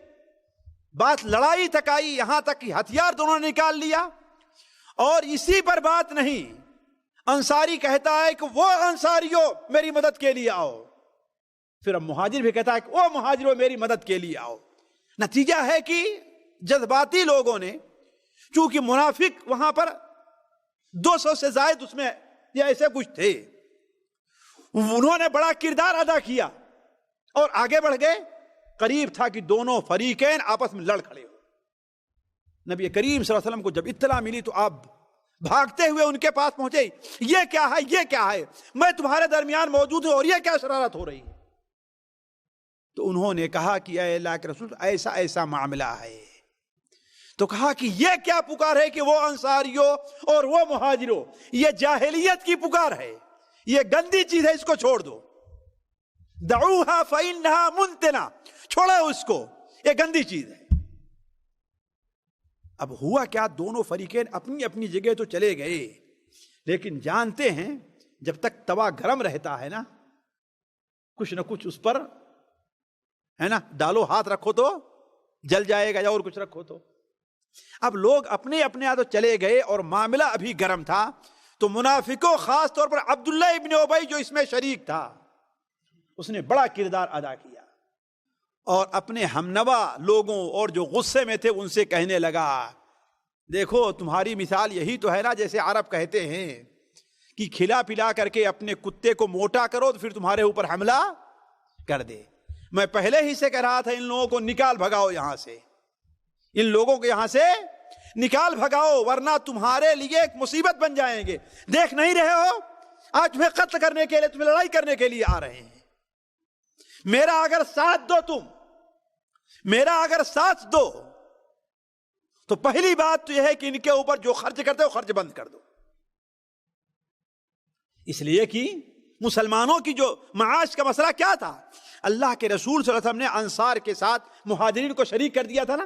بات لڑائی تک آئی، یہاں تک کہ ہتھیار دونوں نے نکال لیا. اور اسی پر بات نہیں، انصاری کہتا ہے کہ وہ انصاریوں میری مدد کے لیے آؤ. پھر اب مہاجر بھی کہتا ہے کہ وہ مہاجروں میری مدد کے لیے آؤ. نتیجہ ہے کہ جذباتی لوگوں نے، چونکہ منافق وہاں پر 200 سے زائد اس میں یا ایسے کچھ تھے، انہوں نے بڑا کردار ادا کیا اور آگے بڑھ گئے. قریب تھا کہ دونوں فریقین آپس میں لڑ کھڑے ہو۔ نبی کریم صلی اللہ علیہ وسلم کو جب اطلاع ملی تو آپ بھاگتے ہوئے ان کے پاس پہنچے، یہ کیا ہے، یہ کیا ہے، میں تمہارے درمیان موجود ہوں اور یہ کیا شرارت ہو رہی ہے؟ تو انہوں نے کہا کہ اے اللہ کے رسول ایسا ایسا معاملہ ہے۔ تو کہا کہ یہ کیا پکار ہے کہ وہ انصاریوں اور وہ مہاجروں، یہ جاہلیت کی پکار ہے، یہ گندی چیز ہے، اس کو چھوڑ دو، دعوها فإنها منتنہ، چھوڑو اس کو، یہ گندی چیز ہے۔ اب ہوا کیا، دونوں فریقین اپنی اپنی جگہ تو چلے گئے، لیکن جانتے ہیں جب تک توا گرم رہتا ہے نا، کچھ نہ کچھ اس پر ہے نا، ڈالو ہاتھ رکھو تو جل جائے گا، یا اور کچھ رکھو تو۔ اب لوگ اپنے اپنے تو چلے گئے اور معاملہ ابھی گرم تھا، تو منافقوں خاص طور پر عبداللہ ابن ابی جو اس میں شریک تھا، اس نے بڑا کردار ادا کیا اور اپنے ہمنوا لوگوں اور جو غصے میں تھے ان سے کہنے لگا، دیکھو تمہاری مثال یہی تو ہے نا، جیسے عرب کہتے ہیں کہ کھلا پلا کر کے اپنے کتے کو موٹا کرو تو پھر تمہارے اوپر حملہ کر دے۔ میں پہلے ہی سے کہہ رہا تھا ان لوگوں کو نکال بھگاؤ یہاں سے، ان لوگوں کو یہاں سے نکال بھگاؤ، ورنہ تمہارے لیے ایک مصیبت بن جائیں گے۔ دیکھ نہیں رہے ہو آج تمہیں قتل کرنے کے لیے، تمہیں لڑائی کرنے کے لیے آ رہے ہیں، میرا اگر ساتھ دو، تم میرا اگر ساتھ دو تو پہلی بات تو یہ ہے کہ ان کے اوپر جو خرچ کرتے ہو خرچ بند کر دو، اس لیے کہ مسلمانوں کی جو معاش کا مسئلہ کیا تھا، اللہ کے رسول صلی اللہ علیہ وسلم نے انصار کے ساتھ مہاجرین کو شریک کر دیا تھا نا،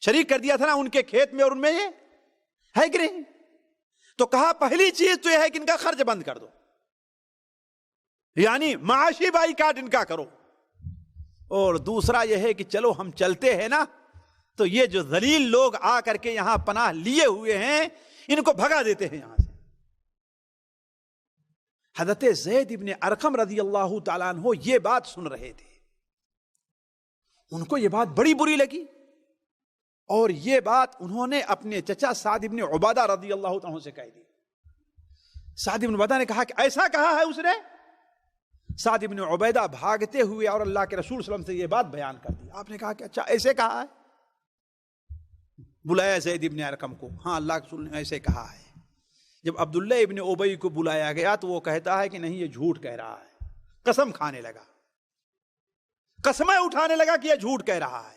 شریک کر دیا تھا نا ان کے کھیت میں اور ان میں، یہ ہے کہ نہیں؟ تو کہا پہلی چیز تو یہ ہے کہ ان کا خرچ بند کر دو، یعنی معاشی بائی کاٹ ان کا کرو، اور دوسرا یہ ہے کہ چلو ہم چلتے ہیں نا، تو یہ جو ذلیل لوگ آ کر کے یہاں پناہ لیے ہوئے ہیں ان کو بھگا دیتے ہیں یہاں سے۔ حضرت زید ابن ارقم رضی اللہ تعالیٰ عنہ یہ بات سن رہے تھے، ان کو یہ بات بڑی بری لگی، اور یہ بات انہوں نے اپنے چچا سعد ابن عبادہ رضی اللہ عنہ سے کہہ دی۔ سعد ابن عبادہ نے کہا کہ ایسا کہا ہے اس نے؟ سعد ابن عبیدہ بھاگتے ہوئے اور اللہ کے رسول صلی اللہ علیہ وسلم سے یہ بات بیان کر دی۔ آپ نے کہا کہ اچھا ایسے کہا ہے؟ بلایا زید ابن ارقم کو، ہاں اللہ کے رسول نے ایسے کہا ہے۔ جب عبداللہ ابن ابی کو بلایا گیا تو وہ کہتا ہے کہ نہیں یہ جھوٹ کہہ رہا ہے، قسم کھانے لگا، قسمیں اٹھانے لگا کہ یہ جھوٹ کہہ رہا ہے۔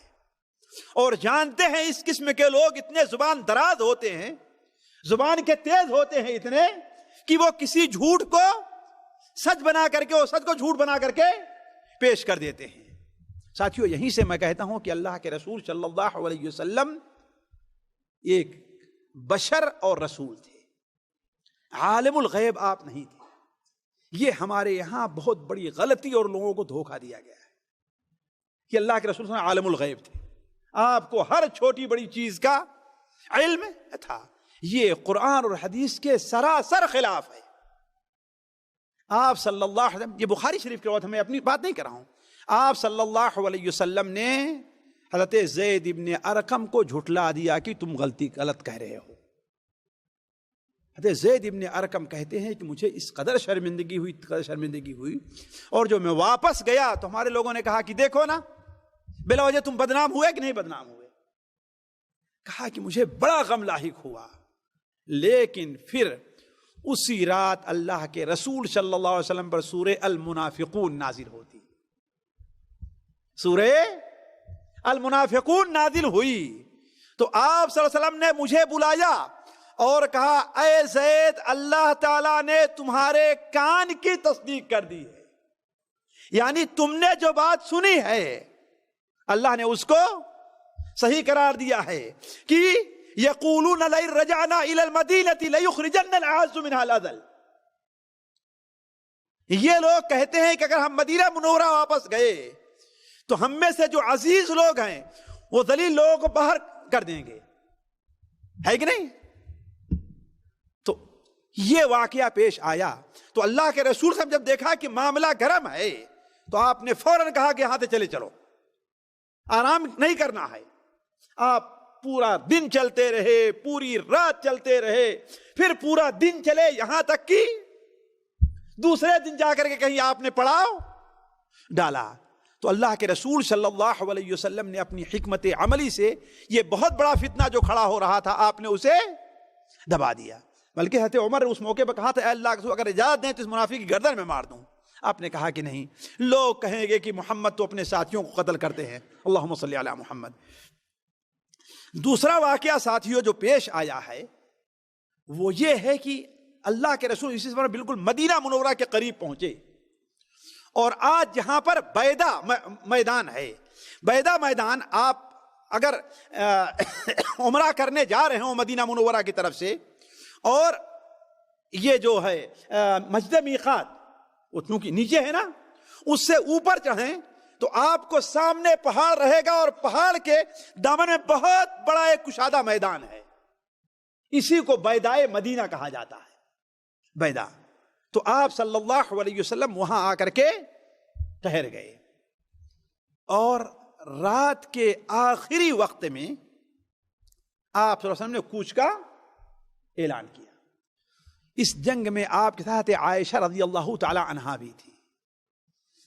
اور جانتے ہیں اس قسم کے لوگ اتنے زبان دراز ہوتے ہیں، زبان کے تیز ہوتے ہیں اتنے کہ وہ کسی جھوٹ کو سچ بنا کر کے، اور سچ کو جھوٹ بنا کر کے پیش کر دیتے ہیں۔ ساتھیوں یہیں سے میں کہتا ہوں کہ اللہ کے رسول صلی اللہ علیہ وسلم ایک بشر اور رسول تھے، عالم الغیب آپ نہیں تھے۔ یہ ہمارے یہاں بہت بڑی غلطی اور لوگوں کو دھوکہ دیا گیا ہے کہ اللہ کے رسول صلی اللہ علیہ وسلم عالم الغیب تھے، آپ کو ہر چھوٹی بڑی چیز کا علم تھا۔ یہ قرآن اور حدیث کے سراسر خلاف ہے۔ آپ صلی اللہ علیہ وسلم، یہ بخاری شریف کی روایت ہے، میں اپنی بات نہیں کر رہا ہوں، آپ صلی اللہ علیہ وسلم نے حضرت زید ابن ارقم کو جھٹلا دیا کہ تم غلط کہہ رہے ہو۔ حضرت زید ابن ارقم کہتے ہیں کہ مجھے اس قدر شرمندگی ہوئی، اور جو میں واپس گیا تو ہمارے لوگوں نے کہا کہ دیکھو نا بلا وجہ تم بدنام ہوئے کہ نہیں بدنام ہوئے۔ کہا کہ مجھے بڑا غم لاحق ہوا، لیکن پھر اسی رات اللہ کے رسول صلی اللہ علیہ وسلم پر سورہ المنافقون نازل ہوتی، سورہ المنافقون نازل ہوئی، تو آپ صلی اللہ علیہ وسلم نے مجھے بلایا اور کہا اے زید اللہ تعالیٰ نے تمہارے کان کی تصدیق کر دی ہے، یعنی تم نے جو بات سنی ہے اللہ نے اس کو صحیح قرار دیا ہے کہ یقولون لئن رجعنا الى المدینۃ لیخرجن الاعز منها الاذل، یہ لوگ کہتے ہیں کہ اگر ہم مدینہ منورہ واپس گئے تو ہم میں سے جو عزیز لوگ ہیں وہ ذلیل لوگوں کو باہر کر دیں گے، ہے کہ نہیں؟ تو یہ واقعہ پیش آیا، تو اللہ کے رسول صاحب جب دیکھا کہ معاملہ گرم ہے تو آپ نے فوراً کہا کہ یہاں سے چلے چلو، آرام نہیں کرنا ہے۔ آپ پورا دن چلتے رہے، پوری رات چلتے رہے، پھر پورا دن چلے، یہاں تک کہ دوسرے دن جا کر کے کہیں آپ نے پڑاؤ ڈالا۔ تو اللہ کے رسول صلی اللہ علیہ وسلم نے اپنی حکمت عملی سے یہ بہت بڑا فتنہ جو کھڑا ہو رہا تھا آپ نے اسے دبا دیا. بلکہ حضرت عمر نے اس موقع پہ کہا تھا اے اللہ کے رسول اگر اجازت دیں تو اس منافق کی گردن میں مار دوں. آپ نے کہا کہ نہیں, لوگ کہیں گے کہ محمد تو اپنے ساتھیوں کو قتل کرتے ہیں. اللہم صلی علی محمد. دوسرا واقعہ ساتھیوں جو پیش آیا ہے وہ یہ ہے کہ اللہ کے رسول اسی طرح بالکل مدینہ منورہ کے قریب پہنچے, اور آج جہاں پر بیدا میدان ہے, بیدا میدان آپ اگر عمرہ کرنے جا رہے ہوں مدینہ منورہ کی طرف سے, اور یہ جو ہے مسجد میقات وہ چونکہ نیچے ہے نا, اس سے اوپر چڑھیں تو آپ کو سامنے پہاڑ رہے گا, اور پہاڑ کے دامن میں بہت بڑا ایک کشادہ میدان ہے. اسی کو بیدائے مدینہ کہا جاتا ہے, بیدا. تو آپ صلی اللہ علیہ وسلم وہاں آ کر کے ٹھہر گئے, اور رات کے آخری وقت میں آپ صلی اللہ علیہ وسلم نے کوچ کا اعلان کیا. اس جنگ میں آپ کے ساتھ عائشہ رضی اللہ تعالی عنہا بھی تھی.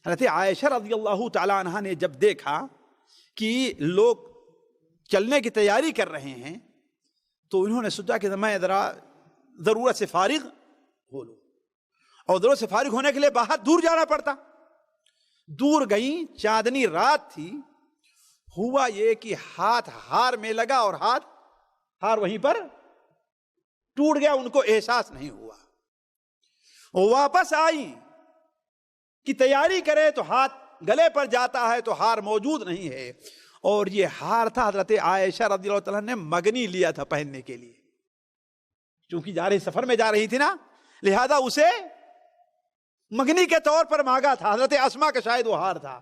حضرت عائشہ رضی اللہ تعالی عنہا نے جب دیکھا کہ لوگ چلنے کی تیاری کر رہے ہیں تو انہوں نے سوچا کہ میں ذرا ضرورت سے فارغ ہو لوں, اور ضرورت سے فارغ ہونے کے لیے باہر دور جانا پڑتا. دور گئیں, چاندنی رات تھی. ہوا یہ کہ ہاتھ ہار میں لگا اور ہار وہیں پر ٹوٹ گیا, ان کو احساس نہیں ہوا. واپس آئی کہ تیاری کرے تو ہاتھ گلے پر جاتا ہے تو ہار موجود نہیں ہے, اور یہ ہار تھا حضرت عائشہ رضی اللہ تعالیٰ نے مگنی لیا تھا پہننے کے لیے, چونکہ جا رہی سفر میں جا رہی تھی نا, لہذا اسے مگنی کے طور پر مانگا تھا. حضرت اسما کا شاید وہ ہار تھا.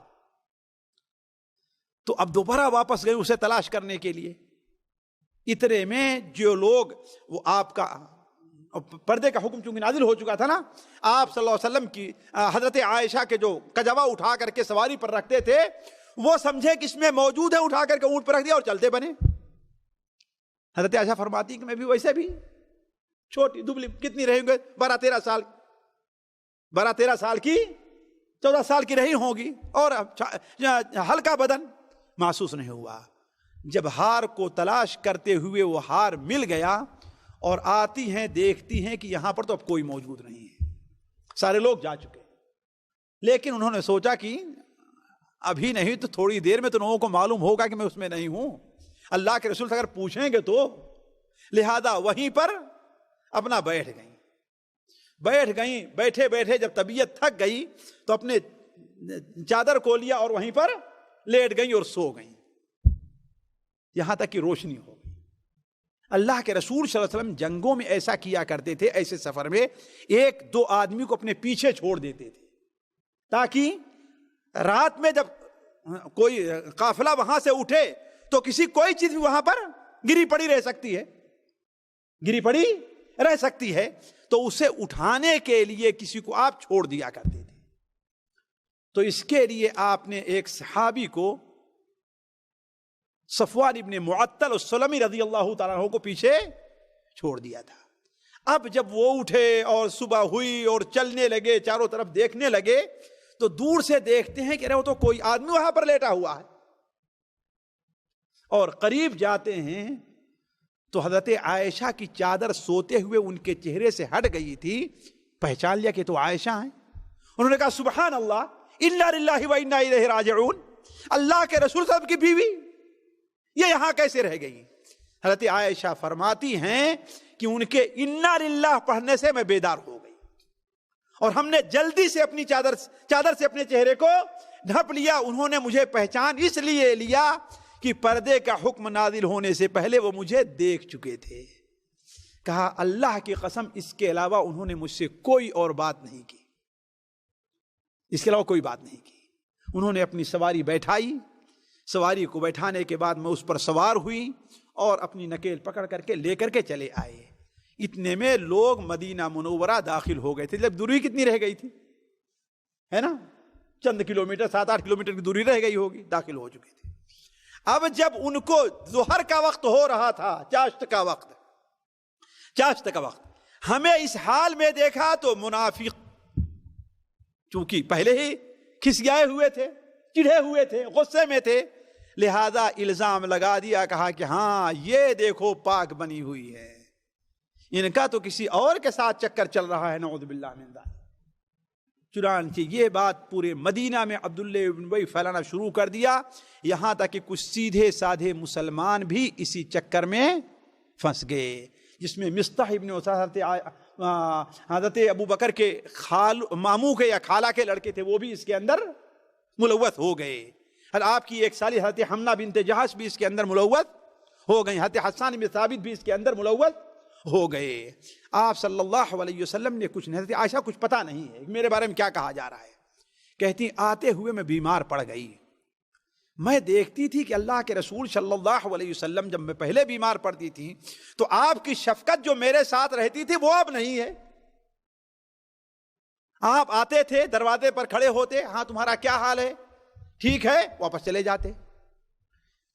تو اب دوبارہ واپس گئے اسے تلاش کرنے کے لیے. اتنے میں جو لوگ وہ آپ کا پردے کا حکم چونکہ نازل ہو چکا تھا نا, آپ صلی اللہ علیہ وسلم کی حضرت عائشہ کے جو کجوا اٹھا کر کے سواری پر رکھتے تھے وہ سمجھے کہ اس میں موجود ہے, اٹھا کر کے اونٹ پر رکھ دیا اور چلتے بنے. حضرت عائشہ فرماتی کہ میں بھی ویسے بھی چھوٹی دبلی, کتنی رہیں گے 12-13 سال کی 14 سال کی رہی ہوگی, اور ہلکا بدن محسوس نہیں ہوا. جب ہار کو تلاش کرتے ہوئے وہ ہار مل گیا, اور آتی ہیں دیکھتی ہیں کہ یہاں پر تو اب کوئی موجود نہیں ہے, سارے لوگ جا چکے. لیکن انہوں نے سوچا کہ ابھی نہیں تو تھوڑی دیر میں تو لوگوں کو معلوم ہوگا کہ میں اس میں نہیں ہوں. اللہ کے رسول سے اگر پوچھیں گے تو, لہذا وہیں پر اپنا بیٹھ گئیں. بیٹھے بیٹھے جب طبیعت تھک گئی تو اپنے چادر کو لیا اور وہیں پر لیٹ گئیں اور سو گئیں, یہاں تک کہ روشنی ہو گئی. اللہ کے رسول صلی اللہ علیہ وسلم جنگوں میں ایسا کیا کرتے تھے, ایسے سفر میں 1-2 آدمی کو اپنے پیچھے چھوڑ دیتے تھے, تاکہ رات میں جب کوئی قافلہ وہاں سے اٹھے تو کوئی چیز بھی وہاں پر گری پڑی رہ سکتی ہے, تو اسے اٹھانے کے لیے کسی کو آپ چھوڑ دیا کرتے تھے. تو اس کے لیے آپ نے ایک صحابی کو صفوان ابن معطل السلمی رضی اللہ تعالیٰ عنہ کو پیچھے چھوڑ دیا تھا. اب جب وہ اٹھے اور صبح ہوئی اور چلنے لگے, چاروں طرف دیکھنے لگے, تو دور سے دیکھتے ہیں کہ وہ تو کوئی آدمی وہاں پر لیٹا ہوا ہے, اور قریب جاتے ہیں تو حضرت عائشہ کی چادر سوتے ہوئے ان کے چہرے سے ہٹ گئی تھی. پہچان لیا کہ تو عائشہ ہیں. انہوں نے کہا سبحان اللہ, انا للہ و انا الیہ راجعون, اللہ کے رسول صاحب کی بیوی یہ یہاں کیسے رہ گئی؟ حضرت عائشہ فرماتی ہیں کہ ان کے انا للہ پڑھنے سے میں بیدار ہو گئی, اور ہم نے جلدی سے اپنی چادر سے اپنے چہرے کو ڈھپ لیا. انہوں نے مجھے پہچان اس لیے لیا کہ پردے کا حکم نازل ہونے سے پہلے وہ مجھے دیکھ چکے تھے. کہا اللہ کی قسم اس کے علاوہ انہوں نے مجھ سے کوئی اور بات نہیں کی, اس کے علاوہ کوئی بات نہیں کی. انہوں نے اپنی سواری بیٹھائی, سواری کو بیٹھانے کے بعد میں اس پر سوار ہوئی اور اپنی نکیل پکڑ کر کے لے کر کے چلے آئے. اتنے میں لوگ مدینہ منورہ داخل ہو گئے تھے. جب دوری کتنی رہ گئی تھی, ہے نا, چند کلومیٹر, 7-8 کلومیٹر کی دوری رہ گئی ہوگی, داخل ہو چکے تھے. اب جب ان کو ظہر کا وقت ہو رہا تھا, چاشت کا وقت, ہمیں اس حال میں دیکھا تو منافق چونکہ پہلے ہی کھسیائے ہوئے تھے, چڑھے ہوئے تھے، غصے میں تھے، لہذا الزام لگا دیا، کہا کہ ہاں یہ دیکھو پاک بنی ہوئی ہے، ان کا تو کسی اور کے ساتھ چکر چل رہا ہے، نعوذ باللہ من ذالک۔ چنانچہ یہ بات پورے مدینہ میں عبداللہ ابن ابی پھیلانا شروع کر دیا، یہاں تک کہ کچھ سیدھے سادھے مسلمان بھی اسی چکر میں پھنس گئے، جس میں مصطح ابن حضرت ابو بکر کے ماموں کے یا خالہ کے لڑکے تھے، وہ بھی اس کے اندر ملوث ہو گئے۔ اور آپ کی ایک سالی حضرت حمنہ بنت جہش بھی اس کے اندر ملوث ہو گئی، حضرت حسان بن ثابت بھی اس کے اندر ملوث ہو گئے۔ آپ صلی اللہ علیہ وسلم نے کچھ نہیں، حضرت عائشہ کچھ پتہ نہیں ہے میرے بارے میں کیا کہا جا رہا ہے، کہتی آتے ہوئے میں بیمار پڑ گئی، میں دیکھتی تھی کہ اللہ کے رسول صلی اللہ علیہ وسلم جب میں پہلے بیمار پڑتی تھی تو آپ کی شفقت جو میرے ساتھ رہتی تھی وہ اب نہیں ہے۔ آپ آتے تھے، دروازے پر کھڑے ہوتے، ہاں تمہارا کیا حال ہے، ٹھیک ہے، واپس چلے جاتے۔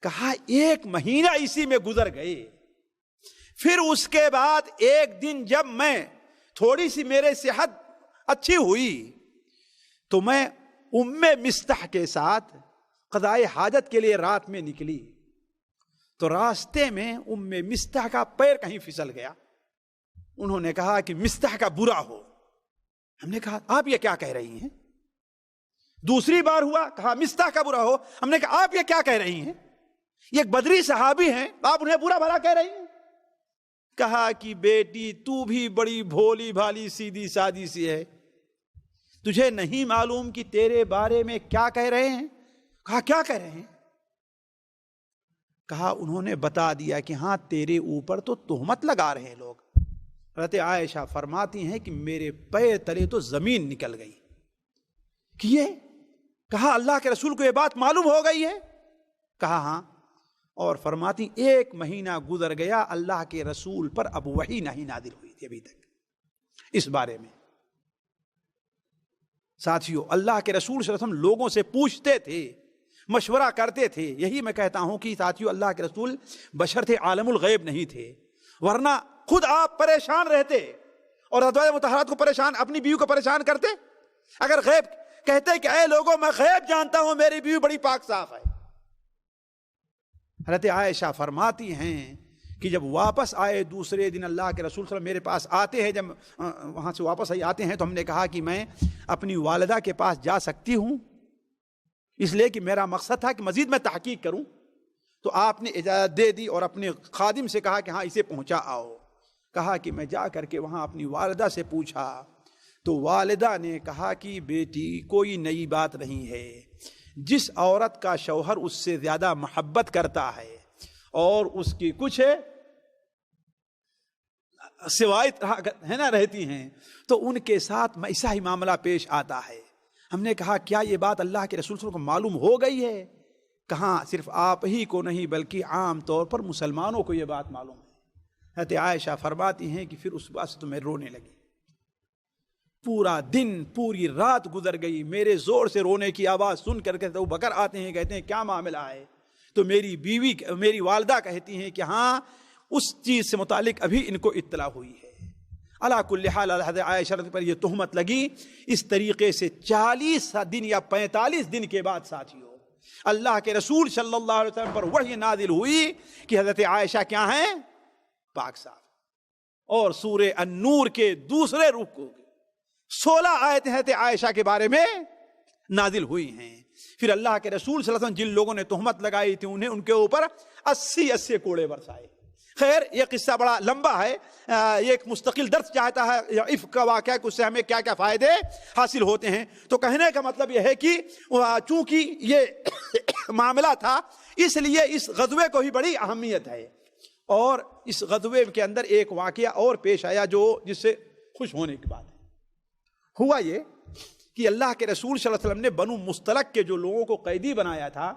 کہا 1 مہینہ اسی میں گزر گئے، پھر اس کے بعد ایک دن جب میں تھوڑی سی میرے صحت اچھی ہوئی تو میں ام مصطح کے ساتھ قضائے حاجت کے لیے رات میں نکلی، تو راستے میں ام مصطح کا پیر کہیں پھسل گیا، انہوں نے کہا کہ مصطح کا برا ہو، ہم نے کہا آپ یہ کیا کہہ رہی ہیں؟ دوسری بار ہوا، کہا مصطح کا برا ہو، ہم نے کہا آپ یہ کیا کہہ رہی ہیں؟ یہ ایک بدری صحابی ہیں، آپ انہیں برا بھلا کہہ رہی ہیں؟ کہا کہ بیٹی تو بھی بڑی بھولی بھالی سیدھی سادی سی ہے، تجھے نہیں معلوم کہ تیرے بارے میں کیا کہہ رہے ہیں؟ کہا کیا کہہ رہے ہیں؟ کہا انہوں نے بتا دیا کہ ہاں تیرے اوپر تو تہمت لگا رہے ہیں لوگ۔ حضرت عائشہ فرماتی ہیں کہ میرے پیر تلے تو زمین نکل گئی کہ یہ، کہا اللہ کے رسول کو یہ بات معلوم ہو گئی ہے؟ کہا ہاں، اور فرماتی 1 مہینہ گزر گیا، اللہ کے رسول پر اب وحی نہیں نازل ہوئی تھی ابھی تک اس بارے میں۔ ساتھیو، اللہ کے رسول صلی اللہ علیہ وسلم لوگوں سے پوچھتے تھے، مشورہ کرتے تھے، یہی میں کہتا ہوں کہ ساتھیو اللہ کے رسول بشر تھے، عالم الغیب نہیں تھے، ورنہ خود آپ پریشان رہتے اور ازواج مطہرات کو پریشان، اپنی بیوی کو پریشان کرتے۔ اگر غیب کہتے کہ اے لوگوں میں غیب جانتا ہوں، میری بیوی بڑی پاک صاف ہے۔ حضرت عائشہ فرماتی ہیں کہ جب واپس آئے دوسرے دن اللہ کے رسول صلی اللہ علیہ وسلم میرے پاس آتے ہیں، جب وہاں سے واپس آتے ہیں تو ہم نے کہا کہ میں اپنی والدہ کے پاس جا سکتی ہوں، اس لیے کہ میرا مقصد تھا کہ مزید میں تحقیق کروں، تو آپ نے اجازت دے دی اور اپنے خادم سے کہا کہ ہاں اسے پہنچا آؤ۔ کہا کہ میں جا کر کے وہاں اپنی والدہ سے پوچھا تو والدہ نے کہا کہ بیٹی کوئی نئی بات نہیں ہے، جس عورت کا شوہر اس سے زیادہ محبت کرتا ہے اور اس کی کچھ سوائت ہے نا رہتی ہیں تو ان کے ساتھ ایسا ہی معاملہ پیش آتا ہے۔ ہم نے کہا کیا یہ بات اللہ کے رسول صلی اللہ علیہ وسلم کو معلوم ہو گئی ہے؟ کہاں صرف آپ ہی کو نہیں بلکہ عام طور پر مسلمانوں کو یہ بات معلوم ہے۔ حضرت عائشہ فرماتی ہیں کہ پھر اس بات سے تو میں رونے لگی، پورا دن پوری رات گزر گئی، میرے زور سے رونے کی آواز سن کر کے ابو بکر آتے ہیں، کہتے ہیں کیا معاملہ ہے؟ تو میری بیوی میری والدہ کہتی ہیں کہ ہاں اس چیز سے متعلق ابھی ان کو اطلاع ہوئی ہے۔ علا کل حال حضرت عائشہ پر یہ تہمت لگی۔ اس طریقے سے 40 دن یا 45 دن کے بعد ساتھیوں اللہ کے رسول صلی اللہ علیہ وسلم پر وحی نازل ہوئی کہ حضرت عائشہ کیا ہیں؟ پاک صاف۔ اور سورہ النور کے دوسرے رکوع 16 آیتیں حضرت عائشہ کے بارے میں نازل ہوئی ہیں۔ پھر اللہ کے رسول صلی اللہ علیہ وسلم جن لوگوں نے تہمت لگائی تھی انہیں ان کے اوپر 80 کوڑے برسائے۔ خیر یہ قصہ بڑا لمبا ہے، یہ ایک مستقل درس چاہتا ہے عفق کا واقعہ کہ اس سے ہمیں کیا کیا فائدے حاصل ہوتے ہیں۔ تو کہنے کا مطلب یہ ہے کہ چونکہ یہ معاملہ تھا اس لیے اس غزوے کو ہی بڑی اہمیت ہے، اور اس غزوے کے اندر ایک واقعہ اور پیش آیا جس سے خوش ہونے کی بات ہے۔ ہوا یہ کہ اللہ کے رسول صلی اللہ علیہ وسلم نے بنو مستلق کے جو لوگوں کو قیدی بنایا تھا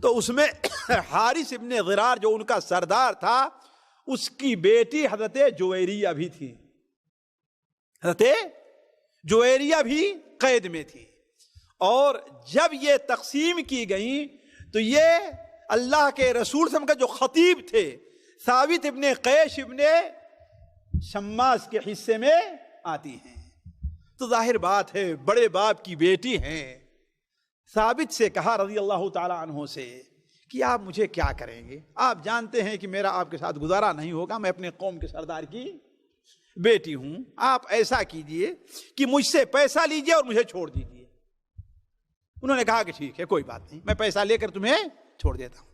تو اس میں حارث ابن غرار جو ان کا سردار تھا اس کی بیٹی حضرت جویریہ بھی تھی، حضرت جویریہ بھی قید میں تھی۔ اور جب یہ تقسیم کی گئی تو یہ اللہ کے رسول صلی اللہ علیہ وسلم کا جو خطیب تھے ثابت ابن قیش ابن شماس کے حصے میں آتی ہیں۔ تو ظاہر بات ہے بڑے باپ کی بیٹی ہیں، ثابت سے کہا رضی اللہ تعالی عنہ سے کہ آپ مجھے کیا کریں گے؟ آپ جانتے ہیں کہ میرا آپ کے ساتھ گزارا نہیں ہوگا، میں اپنے قوم کے سردار کی بیٹی ہوں، آپ ایسا کیجئے کہ مجھ سے پیسہ لیجئے اور مجھے چھوڑ دیجئے۔ انہوں نے کہا کہ ٹھیک ہے، کوئی بات نہیں، میں پیسہ لے کر تمہیں چھوڑ دیتا ہوں۔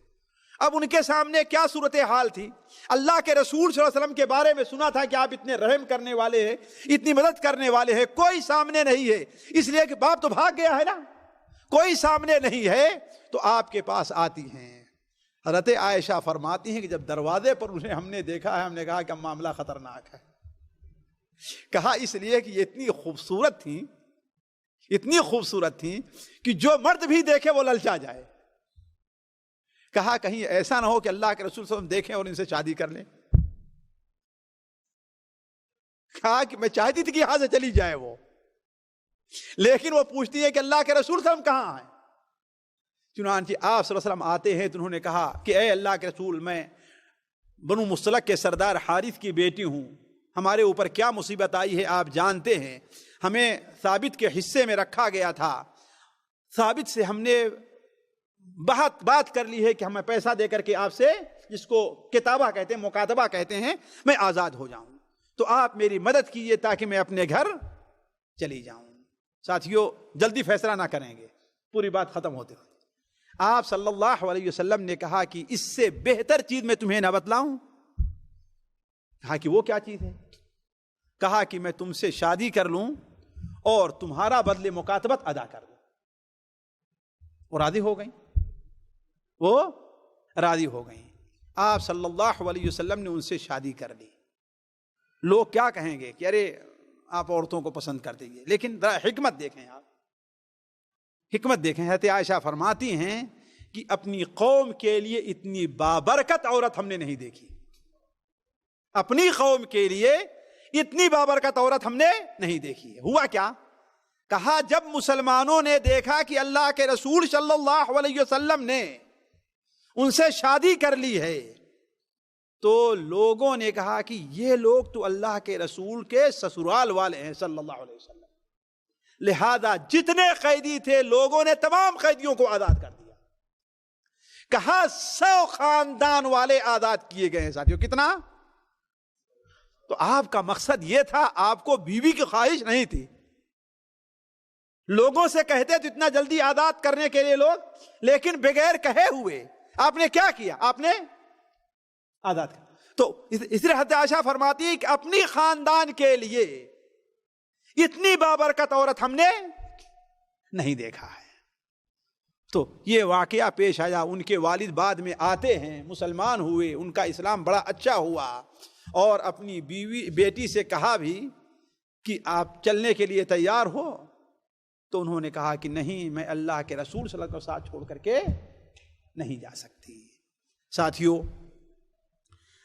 اب ان کے سامنے کیا صورتحال تھی؟ اللہ کے رسول صلی اللہ علیہ وسلم کے بارے میں سنا تھا کہ آپ اتنے رحم کرنے والے ہیں، اتنی مدد کرنے والے ہیں، کوئی سامنے نہیں ہے، اس لیے کہ باپ تو بھاگ گیا ہے نا، کوئی سامنے نہیں ہے تو آپ کے پاس آتی ہیں۔ حضرت عائشہ فرماتی ہیں کہ جب دروازے پر انہیں ہم نے دیکھا ہے، ہم نے کہا کہ معاملہ خطرناک ہے۔ کہا اس لیے کہ یہ اتنی خوبصورت تھیں، اتنی خوبصورت تھیں کہ جو مرد بھی دیکھے وہ للچا جائے۔ کہا کہیں ایسا نہ ہو کہ اللہ کے رسول صلی اللہ علیہ وسلم دیکھیں اور ان سے شادی کر لیں۔ کہا کہ میں چاہتی تھی کہ یہاں سے چلی جائے وہ، لیکن وہ پوچھتی ہے کہ اللہ کے رسول صلی اللہ علیہ وسلم کہاں ہیں؟ چنانچہ آپ صلی اللہ علیہ وسلم آتے ہیں تو انہوں نے کہا کہ اے اللہ کے رسول، میں بنو مصطلق کے سردار حارث کی بیٹی ہوں، ہمارے اوپر کیا مصیبت آئی ہے آپ جانتے ہیں، ہمیں ثابت کے حصے میں رکھا گیا تھا، ثابت سے ہم نے بات کر لی ہے کہ ہمیں پیسہ دے کر کے آپ سے، جس کو کتابہ کہتے ہیں، مکاتبہ کہتے ہیں، میں آزاد ہو جاؤں، تو آپ میری مدد کیجیے تاکہ میں اپنے گھر چلی جاؤں۔ ساتھیو جلدی فیصلہ نہ کریں گے، پوری بات ختم ہوتے ہوئے آپ صلی اللہ علیہ وسلم نے کہا کہ اس سے بہتر چیز میں تمہیں نہ بتلاؤں؟ کہا کہ وہ کیا چیز ہے؟ کہا کہ میں تم سے شادی کر لوں اور تمہارا بدلے مکاتبت ادا کر دوں۔ وہ راضی ہو گئیں، وہ راضی ہو گئیں۔ آپ صلی اللہ علیہ وسلم نے ان سے شادی کر لی۔ لوگ کیا کہیں گے کہ ارے آپ عورتوں کو پسند کر دیجیے، لیکن ذرا حکمت دیکھیں، آپ حکمت دیکھیں۔ حضرت عائشہ فرماتی ہیں کہ اپنی قوم کے لیے اتنی بابرکت عورت ہم نے نہیں دیکھی، اپنی قوم کے لیے اتنی بابرکت عورت ہم نے نہیں دیکھی ہے۔ ہوا کیا؟ کہا جب مسلمانوں نے دیکھا کہ اللہ کے رسول صلی اللہ علیہ وسلم نے ان سے شادی کر لی ہے تو لوگوں نے کہا کہ یہ لوگ تو اللہ کے رسول کے سسرال والے ہیں صلی اللہ علیہ وسلم، لہذا جتنے قیدی تھے لوگوں نے تمام قیدیوں کو آزاد کر دیا۔ کہا 100 خاندان والے آزاد کیے گئے ہیں۔ ساتھیوں کتنا؟ تو آپ کا مقصد یہ تھا، آپ کو بیوی کی خواہش نہیں تھی۔ لوگوں سے کہتے تو اتنا جلدی آزاد کرنے کے لیے لوگ، لیکن بغیر کہے ہوئے آپ نے کیا کیا؟ آپ نے آزاد کیا۔ تو اس لیے حضرت عائشہ فرماتی ہے کہ اپنی خاندان کے لیے اتنی بابرکت عورت ہم نے نہیں دیکھا ہے۔ تو یہ واقعہ پیش آیا، ان کے والد بعد میں آتے ہیں، مسلمان ہوئے، ان کا اسلام بڑا اچھا ہوا، اور اپنی بیٹی سے کہا بھی کہ آپ چلنے کے لیے تیار ہو؟ تو انہوں نے کہا کہ نہیں، میں اللہ کے رسول صلی اللہ علیہ وسلم کو ساتھ چھوڑ کر کے نہیں جا سکتی۔ ساتھیوں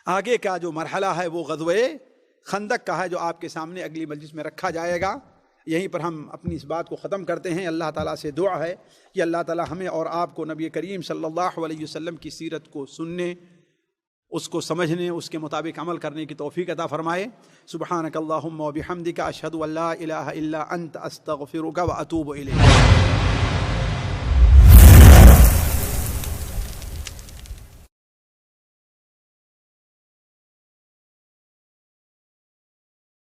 آگے کا جو مرحلہ ہے وہ غزوہ خندق کا ہے، جو آپ کے سامنے اگلی مجلس میں رکھا جائے گا۔ یہیں پر ہم اپنی اس بات کو ختم کرتے ہیں۔ اللہ تعالیٰ سے دعا ہے کہ اللہ تعالیٰ ہمیں اور آپ کو نبی کریم صلی اللہ علیہ وسلم کی سیرت کو سننے، اس کو سمجھنے، اس کے مطابق عمل کرنے کی توفیق عطا فرمائے۔ سبحانک اللہم و بحمدک، اشہد ان لا الہ الا انت، استغفرک و اتوب الیک۔